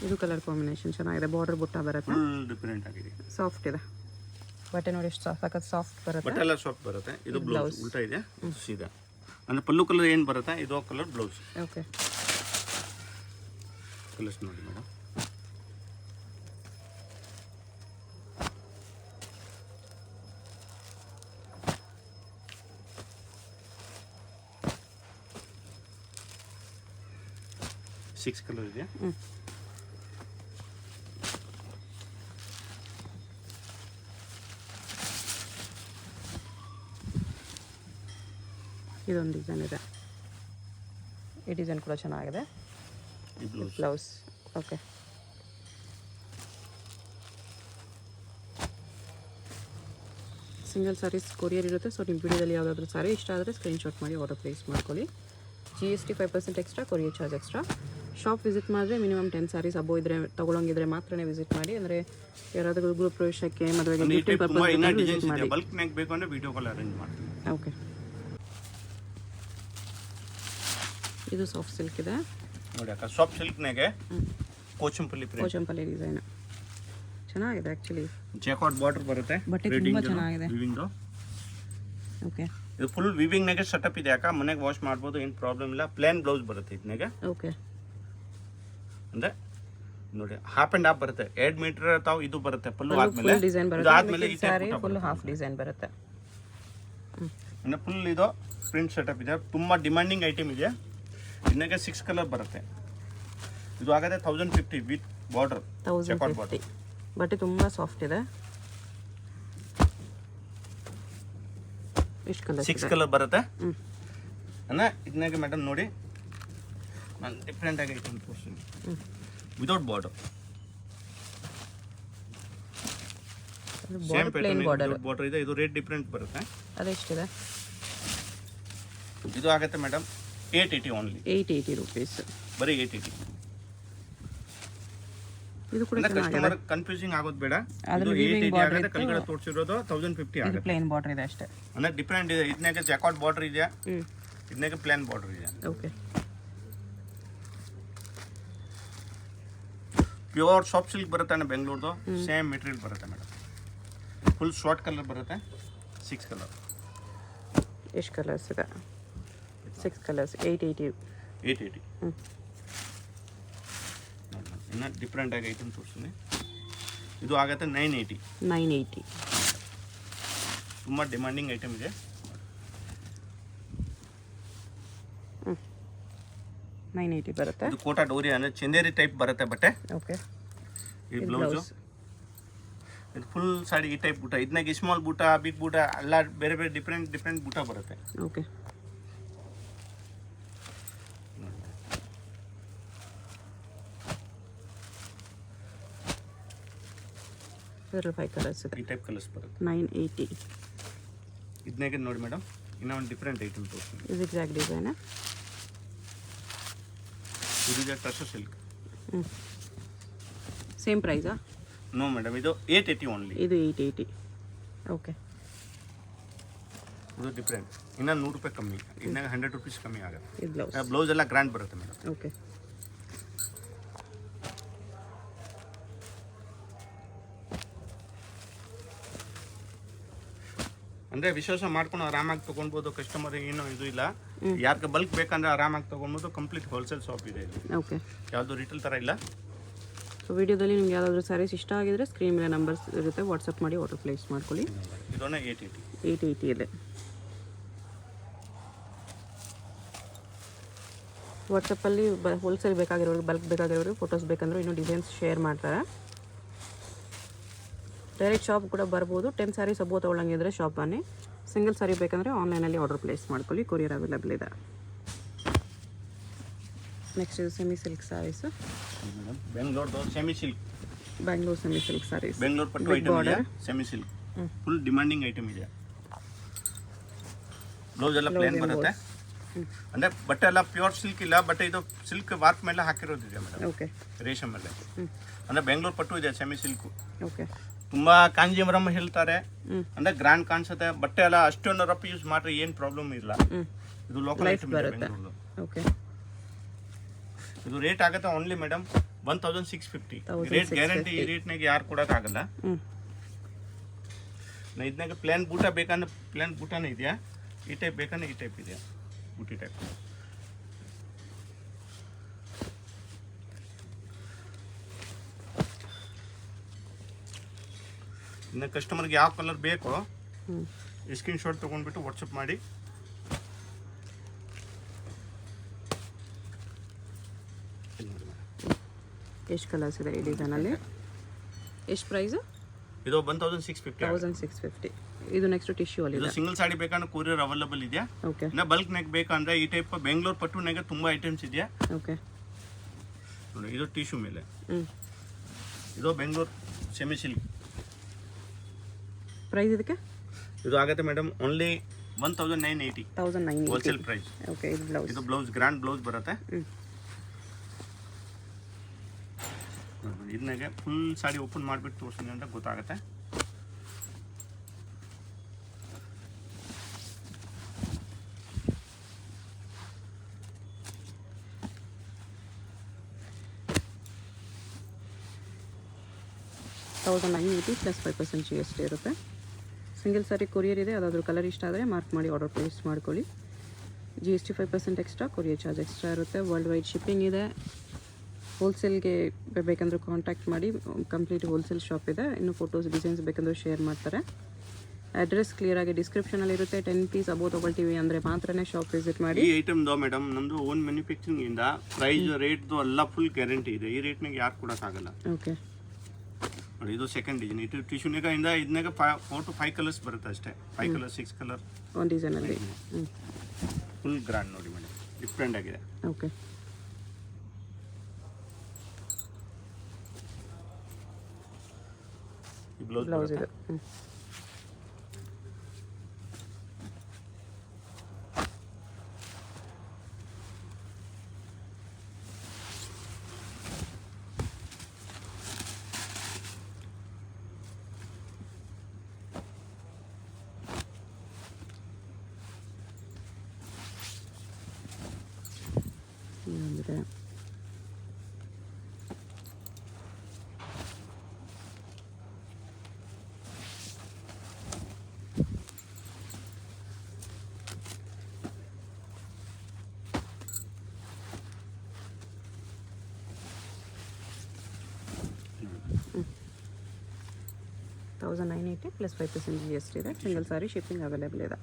ಇದು ಕಲರ್ ಕಾಂಬಿನೇಷನ್ ಚೆನ್ನಾಗಿದೆ, ಬಾರ್ಡರ್ ಬುಟ್ಟ ಬರುತ್ತೆ, ಫುಲ್ ಡಿಫ್ರೆಂಟ್ ಆಗಿದೆ, ಸಾಫ್ಟ್ ಇದೆ. ಬಟ್ಟೆ ನೋಡಿ ಎಷ್ಟು ಸಖತ್ ಸಾಫ್ಟ್ ಬರುತ್ತೆ. ಬಟ್ಟೆ ಎಲ್ಲ ಸಾಫ್ಟ್ ಬರುತ್ತೆ. ಇದು ಬ್ಲೌಸ್ ಉಲ್ಟಾ ಇದೆ, ಸೀದಾ. ಅಂದರೆ ಪಲ್ಲು ಕಲರ್ ಏನು ಬರುತ್ತೆ ಇದು ಕಲರ್ ಬ್ಲೌಸ್. ಓಕೆ. ಕಲರ್ಸ್ ನೋಡಿ ಮೇಡಮ್. ಸಿಕ್ಸ್ ಕಲರ್ ಇದೆ. ಇದೊಂದು ಡಿಸೈನ್ ಇದೆ, ಈ ಡಿಸೈನ್ ಕೂಡ ಚೆನ್ನಾಗಿದೆ. Blouse. Okay. Single saris courier ಇರುತ್ತೆ. ಸೊ ನಿಮ್ಮ ವಿಡಿಯೋದಲ್ಲಿ ಯಾವುದಾದ್ರೂ ಸಾರಿ ಇಷ್ಟ ಆದರೆ ಸ್ಕ್ರೀನ್ಶಾಟ್ ಮಾಡಿ ಆರ್ಡರ್ ಪ್ಲೇಸ್ ಮಾಡ್ಕೊಳ್ಳಿ. GST 5% extra, courier charge extra. Shop visit ಮಾಡಿದ್ರೆ ಮಿನಿಮಮ್ 10 ಸಾರೀಸ್ ಅಬೋ ಇದ್ರೆ ತೊಗೊಳಂಗಿದ್ರೆ ಮಾತ್ರನೇ ವಿಸಿಟ್ ಮಾಡಿ. ಅಂದರೆ ಯಾರಾದರೂ ಗೃಹ ಪ್ರವೇಶಕ್ಕೆ, ಮದುವೆಗೆ, ಗಿಫ್ಟಿಂಗ್ ಪರ್ಪಸ್ ವಿಸಿಟ್ ಮಾಡಿ. ಬಲ್ಕ್ನಾಗ ಬೇಕು ಅಂದರೆ ವಿಡಿಯೋ ಕಾಲ್ ಅರೇಂಜ್ ಮಾಡ್ತೀನಿ. ಓಕೆ. ಇದು ಸಾಫ್ಟ್ ಸಿಲ್ಕ್ ಇದೆ ನೋಡಿ ಅಕ್ಕ. ಸಾಫ್ಟ್ ಸಿಲ್ಕ್ನಾಗೆ ಕೋಚಂಪಲ್ಲಿ ಡಿಸೈನ್ ಚೆನ್ನಾಗಿದೆ. ಆ್ಯಕ್ಚುಲಿ ಜೇಕಾರ್ಡ್ ಬಾರ್ಡರ್ ಬರುತ್ತೆ, ಬಟ್ಟೆ ತುಂಬ ಚೆನ್ನಾಗಿದೆ. ವಿವಿಂಗ್ದು. ಓಕೆ. ಇದು ಫುಲ್ ವಿವಿಂಗ್ನಾಗೆ ಸೆಟಪ್ ಇದೆ ಅಕ್ಕ. ಮನೆಗೆ ವಾಶ್ ಮಾಡ್ಬೋದು, ಏನು ಪ್ರಾಬ್ಲಮ್ ಇಲ್ಲ. ಪ್ಲೇನ್ ಬ್ಲೌಸ್ ಬರುತ್ತೆ ಇದನ್ನಾಗೆ. ಓಕೆ. ಅಂದರೆ ನೋಡಿ ಹಾಫ್ ಆ್ಯಂಡ್ ಹಾಫ್ ಬರುತ್ತೆ. 2 ಮೀಟರ್ ತಾವು ಇದು ಬರುತ್ತೆ ಪಲ್ಲು ಆದ್ಮೇಲೆ. ಡಿಸೈನ್ ಬರುತ್ತೆ. ಆದ್ಮೇಲೆ ಈ ಸಾರಿ ಫುಲ್ ಹಾಫ್ ಡಿಸೈನ್ ಬರುತ್ತೆ. ಅಂದರೆ ಫುಲ್ ಇದು ಪ್ರಿಂಟ್ ಸೆಟಪ್ ಇದೆ. ತುಂಬ ಡಿಮ್ಯಾಂಡಿಂಗ್ ಐಟಮ್ ಇದೆ. ಇದನ್ನಾಗೆ 6 ಕಲರ್ ಬರುತ್ತೆ. ಇದು ಆಗದೆ 1050 ವಿತ್ ಬಾರ್ಡರ್. 1050. ಬಟ್ಟೆ ತುಂಬ ಸಾಫ್ಟ್ ಇದೆ. ಎಷ್ಟು ಕಲರ್ಸ್ 6 ಕಲರ್ ಬರುತ್ತೆ ಹ್ಞೂ ಅನ್ನ ಇದನ್ನಾಗೆ ಮೇಡಮ್ ನೋಡಿ ನಾನು ಡಿಫ್ರೆಂಟ್ ಆಗಿ ಐಟಮ್ ತೋರಿಸ್ತೀನಿ without border same pattern border ಇದೆ ಇದು ರೇಟ್ ಡಿಫ್ರೆಂಟ್ ಬರುತ್ತೆ ಅದೆಷ್ಟಿದೆ ಇದು ಆಗುತ್ತೆ ಮೇಡಮ್ 880 ಓನ್ಲಿ 880 ರುಪೀಸ್ ಬರೀ 880 ಇದು ಕೂಡ ಕಸ್ಟಮರ್ ಕನ್ಫ್ಯೂಸಿಂಗ್ ಆಗೋದು ಬೇಡ ಇದು 880 ಆಗುತ್ತೆ ಕೆಳಗಡೆ ತೋರಿಸಿರೋದು 1050 ಆಗುತ್ತೆ ಪ್ಲೇನ್ ಬಾರ್ಡರ್ ಇದೆ ಅಷ್ಟೇ ಅಂದ್ರೆ ಡಿಫ್ರೆಂಟ್ ಇದೆ ಇದನ್ನಾಗೆ ಜಾಕಾಟ್ ಬಾರ್ಡರ್ ಇದೆ ಇದನ್ನಾಗೆ ಪ್ಲೇನ್ ಬಾರ್ಡರ್ ಇದೆ ಓಕೆ ಪ್ಯೂರ್ ಸಾಫ್ಟ್ ಸಿಲ್ಕ್ ಬರುತ್ತೆ ಅಣ್ಣ ಬೆಂಗಳೂರ್ದು ಸೇಮ್ ಮೆಟೀರಿಯಲ್ ಬರುತ್ತೆ ಮೇಡಮ್ ಫುಲ್ ಶಾರ್ಟ್ ಕಲರ್ ಬರುತ್ತೆ 6 ಕಲರ್ ಎಷ್ಟು ಕಲರ್ಸ್ ಇದೆ 6 ಕಲರ್ಸ್ 880 ಇನ್ನು ಡಿಫ್ರೆಂಟ್ ಆಗಿ ಐಟಮ್ ತೋರಿಸ್ತೀನಿ ಇದು ಆಗುತ್ತೆ 980 ತುಂಬ ಡಿಮ್ಯಾಂಡಿಂಗ್ ಐಟಮ್ ಇದೆ 980 ಬರುತ್ತೆ ಇದು ಕೋಟಾ ಡೋರಿ ಅಂದರೆ ಚಂದೇರಿ ಟೈಪ್ ಬರುತ್ತೆ ಬಟ್ಟೆ ಓಕೆ ಈ ಬ್ಲೌಸು ಇದು ಫುಲ್ ಸಾಡಿ ಈ ಟೈಪ್ ಬೂಟ ಇದನ್ನಾಗ ಸ್ಮಾಲ್ ಬೂಟ ಬಿಗ್ ಬೂಟ ಎಲ್ಲ ಬೇರೆ ಬೇರೆ ಡಿಫ್ರೆಂಟ್ ಬೂಟ ಬರುತ್ತೆ ಓಕೆ ಇದರಲ್ಲಿ 5 ಕಲರ್ಸ್ ಇದೆ ಈ ಟೈಪ್ ಕಲರ್ಸ್ ಬರುತ್ತೆ 980 ಇದನ್ನಾಗೆ ನೋಡಿ ಮೇಡಮ್ ಇನ್ನೂ ಒಂದು ಡಿಫ್ರೆಂಟ್ ಐಟಮ್ ತೋರಿಸ್ತೀನಿ ಇದು ಎಕ್ಸಾಕ್ಟ್ ಡಿಸೈನ್ ಇದು ಟಸರ್ ಸಿಲ್ಕ್ ಸೇಮ್ ಪ್ರೈಸಾ ನೋ ಮೇಡಮ್ ಇದು 880 ಓನ್ಲಿ ಇದು 880 ಓಕೆ ಇದು ಡಿಫ್ರೆಂಟ್ ಇನ್ನೂ 100 ರೂಪಾಯಿ ಕಮ್ಮಿ ಇನ್ನಾಗ 100 ರುಪೀಸ್ ಕಮ್ಮಿ ಆಗುತ್ತೆ ಇದು ಬ್ಲೌಸ್ ಬ್ಲೌಸ್ ಎಲ್ಲ ಗ್ರ್ಯಾಂಡ್ ಬರುತ್ತೆ ಮೇಡಮ್ ಓಕೆ ಅಂದರೆ ವಿಶ್ವಾಸ ಮಾಡ್ಕೊಂಡು ಆರಾಮಾಗಿ ತೊಗೊಳ್ಬೋದು ಕಸ್ಟಮರ್ ಏನೋ ಇದು ಇಲ್ಲ ಯಾರಿಗೆ ಬಲ್ಕ್ ಬೇಕಂದ್ರೆ ಆರಾಮಾಗಿ ತೊಗೊಳ್ಬೋದು ಕಂಪ್ಲೀಟ್ ಹೋಲ್ಸೇಲ್ ಶಾಪ್ ಇದೆ ಇಲ್ಲಿ ಓಕೆ ಯಾವುದು ರಿಟೇಲ್ ಥರ ಇಲ್ಲ ಸೊ ವಿಡಿಯೋದಲ್ಲಿ ನಿಮ್ಗೆ ಯಾವುದಾದ್ರೂ ಸ್ಯಾರೀಸ್ ಇಷ್ಟ ಆಗಿದ್ರೆ ಸ್ಕ್ರೀನ್ ಮೇಲೆ ನಂಬರ್ಸ್ ಇರುತ್ತೆ ವಾಟ್ಸಪ್ ಮಾಡಿ ಆರ್ಡರ್ ಪ್ಲೇಸ್ ಮಾಡ್ಕೊಳ್ಳಿ ಇದೊಂದು 880 ಇದೆ ವಾಟ್ಸಪ್ಪಲ್ಲಿ ಹೋಲ್ಸೇಲ್ ಬೇಕಾಗಿರೋರಿಗೆ ಬಲ್ಕ್ ಬೇಕಾಗಿರೋರಿಗೆ ಫೋಟೋಸ್ ಬೇಕಂದ್ರೆ ಇನ್ನೂ ಡಿಸೈನ್ಸ್ ಶೇರ್ ಮಾಡ್ತಾರೆ ಡೈರೆಕ್ಟ್ ಶಾಪ್ ಕೂಡ ಬರ್ಬೋದು 10 ಸ್ಯಾರೀಸ್ ಅಬ್ಬೋ ತೊಗೊಳಂಗಿದ್ರೆ ಶಾಪ್ ಬನ್ನಿ ಸಿಂಗಲ್ ಸ್ಯಾರಿ ಬೇಕಂದರೆ ಆನ್ಲೈನಲ್ಲಿ ಆರ್ಡರ್ ಪ್ಲೇಸ್ ಮಾಡ್ಕೊಳ್ಳಿ ಕೊರಿಯರ್ ಅವೈಲೇಬಲ್ ಇದೆ ನೆಕ್ಸ್ಟ್ ಇದು ಸೆಮಿ ಸಿಲ್ಕ್ ಸ್ಯಾರೀಸು ಮೇಡಮ್ ಬೆಂಗಳೂರ್ದು semi silk Bangalore semi silk sarees Bengaluru ಪಟ್ಟು ಐಟಮ್ ಇದೆ semi silk full demanding item ಇದೆ ಬ್ಲೌಸ್ ಎಲ್ಲ ಪ್ಲೇನ್ ಬರುತ್ತೆ ಅಂದರೆ ಬಟ್ಟೆ ಎಲ್ಲ ಪ್ಯೂರ್ ಸಿಲ್ಕ್ ಇಲ್ಲ ಬಟ್ಟೆ ಇದು ಸಿಲ್ಕ್ ವಾರ್ಕ್ ಮೇಲೆ ಹಾಕಿರೋದಿದೆ ಮೇಡಮ್ ಓಕೆ ರೇಷನ್ ಮೇಲೆ ಅಂದರೆ ಬೆಂಗಳೂರು ಪಟ್ಟು ಇದೆ ಸೆಮಿ ಸಿಲ್ಕು ಓಕೆ ತುಂಬ ಕಾಂಜೀವರಂ ಹೇಳ್ತಾರೆ ಅಂದರೆ ಗ್ರ್ಯಾಂಡ್ ಕಾಣಿಸುತ್ತೆ ಬಟ್ಟೆ ಎಲ್ಲ ಅಷ್ಟೊಂದು ರಫ್ ಯೂಸ್ ಮಾಡ್ರೆ ಏನು ಪ್ರಾಬ್ಲಮ್ ಇಲ್ಲ ಇದು ಲೋಕಲ್ ಐಟಮ್ ಇದೆ ಬೆಂಗಳೂರು ಓಕೆ ಇದು ರೇಟ್ ಆಗುತ್ತೆ ಓನ್ಲಿ ಮೇಡಮ್ 1650 ರೇಟ್ ಗ್ಯಾರಂಟಿ ಈ ರೇಟ್ನಾಗ ಯಾರು ಕೊಡೋಕ್ಕಾಗಲ್ಲ ಇದನ್ನಾಗ ಪ್ಲೇನ್ ಬೂಟ ಬೇಕಂದ್ರೆ ಪ್ಲೇನ್ ಬೂಟನೇ ಇದೆಯಾ ಈ ಟೈಪ್ ಬೇಕಂದ್ರೆ ಈ ಟೈಪ್ ಇದೆಯಾ ಬೂಟಿ ಟೈಪ್ ಇನ್ನು ಕಸ್ಟಮರ್ಗೆ ಯಾವ ಕಲರ್ ಬೇಕೋ ಸ್ಕ್ರೀನ್ ಶಾಟ್ ತೊಗೊಂಡ್ಬಿಟ್ಟು ವಾಟ್ಸಪ್ ಮಾಡಿ ಎಷ್ಟು ಕಲರ್ಸ್ ಇದೆ ಈ ಡಿಸೈನಲ್ಲಿ ಎಷ್ಟು ಪ್ರೈಸು ಇದು 1650 ಇದು ನೆಕ್ಸ್ಟ್ ಟಿಶ್ಯೂ ಅಲ್ಲಿ ಇದು ಸಿಂಗಲ್ ಸಾಡಿ ಬೇಕಂದ್ರೆ ಕೊರಿಯರ್ ಅವೈಲೇಬಲ್ ಇದೆಯಾ ಓಕೆ ಇನ್ನು ಬಲ್ಕ್ ನೆಕ್ ಬೇಕಂದ್ರೆ ಈ ಟೈಪ್ ಬೆಂಗಳೂರು ಪಟ್ಟುನಾಗ ತುಂಬ ಐಟಮ್ಸ್ ಇದೆಯಾ ಓಕೆ ನೋಡಿ ಇದು ಟಿಶ್ಯೂ ಮೇಲೆ ಹ್ಞೂ ಇದು ಬೆಂಗಳೂರು ಸೆಮಿ ಸಿಲ್ಕ್ ಪ್ರೈಸ್ ಇದಕ್ಕೆ ಇದು ಆಗುತ್ತೆ madam only 1980 wholesale price okay ಇದು ಬ್ಲೌಸ್ ಇದು ಬ್ಲೌಸ್ ಗ್ರ್ಯಾಂಡ್ ಬ್ಲೌಸ್ ಬರುತ್ತೆ ಇದನ್ನಾಗೆ ಫುಲ್ ಸಾಡಿ ಓಪನ್ ಮಾಡಿಬಿಟ್ಟು ತೋರಿಸ್ತೀನಿ ಅಂತ ಗೊತ್ತಾಗುತ್ತೆ $1980 ಪ್ಲಸ್ 5% GST ಇರುತ್ತೆ ಸಿಂಗಲ್ ಸಾರಿ ಕೊರಿಯರ್ ಇದೆ ಅದಾದರೂ ಕಲರ್ ಇಷ್ಟ ಆದರೆ ಮಾರ್ಕ್ ಮಾಡಿ ಆರ್ಡರ್ ಪ್ಲೇಸ್ ಮಾಡ್ಕೊಳ್ಳಿ GST 5% extra courier charge extra ಇರುತ್ತೆ ವರ್ಲ್ಡ್ ವೈಡ್ ಶಿಪ್ಪಿಂಗ್ ಇದೆ ಹೋಲ್ಸೇಲ್ಗೆ ಬೇಕಂದ್ರೆ ಕಾಂಟ್ಯಾಕ್ಟ್ ಮಾಡಿ ಕಂಪ್ಲೀಟ್ ಹೋಲ್ಸೇಲ್ ಶಾಪ್ ಇದೆ ಇನ್ನು ಫೋಟೋಸ್ ಡಿಸೈನ್ಸ್ ಬೇಕಂದ್ರೆ ಶೇರ್ ಮಾಡ್ತಾರೆ ಅಡ್ರೆಸ್ ಕ್ಲಿಯರಾಗಿ ಡಿಸ್ಕ್ರಿಪ್ಷನಲ್ಲಿ ಇರುತ್ತೆ 10 ಪೀಸ್ ಅಬೋ ತೊಗೊಳ್ತೀವಿ ಅಂದರೆ ಮಾತ್ರನೇ ಶಾಪ್ ವಿಸಿಟ್ ಮಾಡಿ ಈ ಐಟಮ್ದು ಮೇಡಮ್ ನಮ್ಮದು ಓನ್ ಮ್ಯಾನುಫ್ಯಾಕ್ಚರಿಂಗ್ ಇಂದ ಪ್ರೈಸ್ ರೇಟ್ದು ಎಲ್ಲ ಫುಲ್ ಗ್ಯಾರಂಟಿ ಇದೆ ಈ ರೇಟ್ನಾಗ ಯಾರು ಕೊಡೋಕ್ಕಾಗಲ್ಲ ಓಕೆ ನೋಡಿ ಇದು ಸೆಕೆಂಡ್ ಡಿಸೈನ್. ಇದು ಟಿಶ್ಯೂನಾಗ ಇದನ್ನಾಗ 4 to 5 ಕಲರ್ಸ್ ಬರುತ್ತೆ ಅಷ್ಟೇ. 5 ಕಲರ್ 6 ಕಲರ್ ಒಂದು ಡಿಸೈನಲ್ಲಿ. ಫುಲ್ ಗ್ರ್ಯಾಂಡ್ ನೋಡಿ ಮೇಡಮ್, ಡಿಫ್ರೆಂಟ್ ಆಗಿದೆ. ಓಕೆ, ಈ ಬ್ಲೌಸ್ ಬ್ಲೌಸ್ ಇದು. ಅಂದರೆ $1980 + 5% GST ಇದೆ. ಸಿಂಗಲ್ ಸಾರಿ ಶಿಪ್ಪಿಂಗ್ ಅವೈಲೇಬಲ್ ಇದೆ.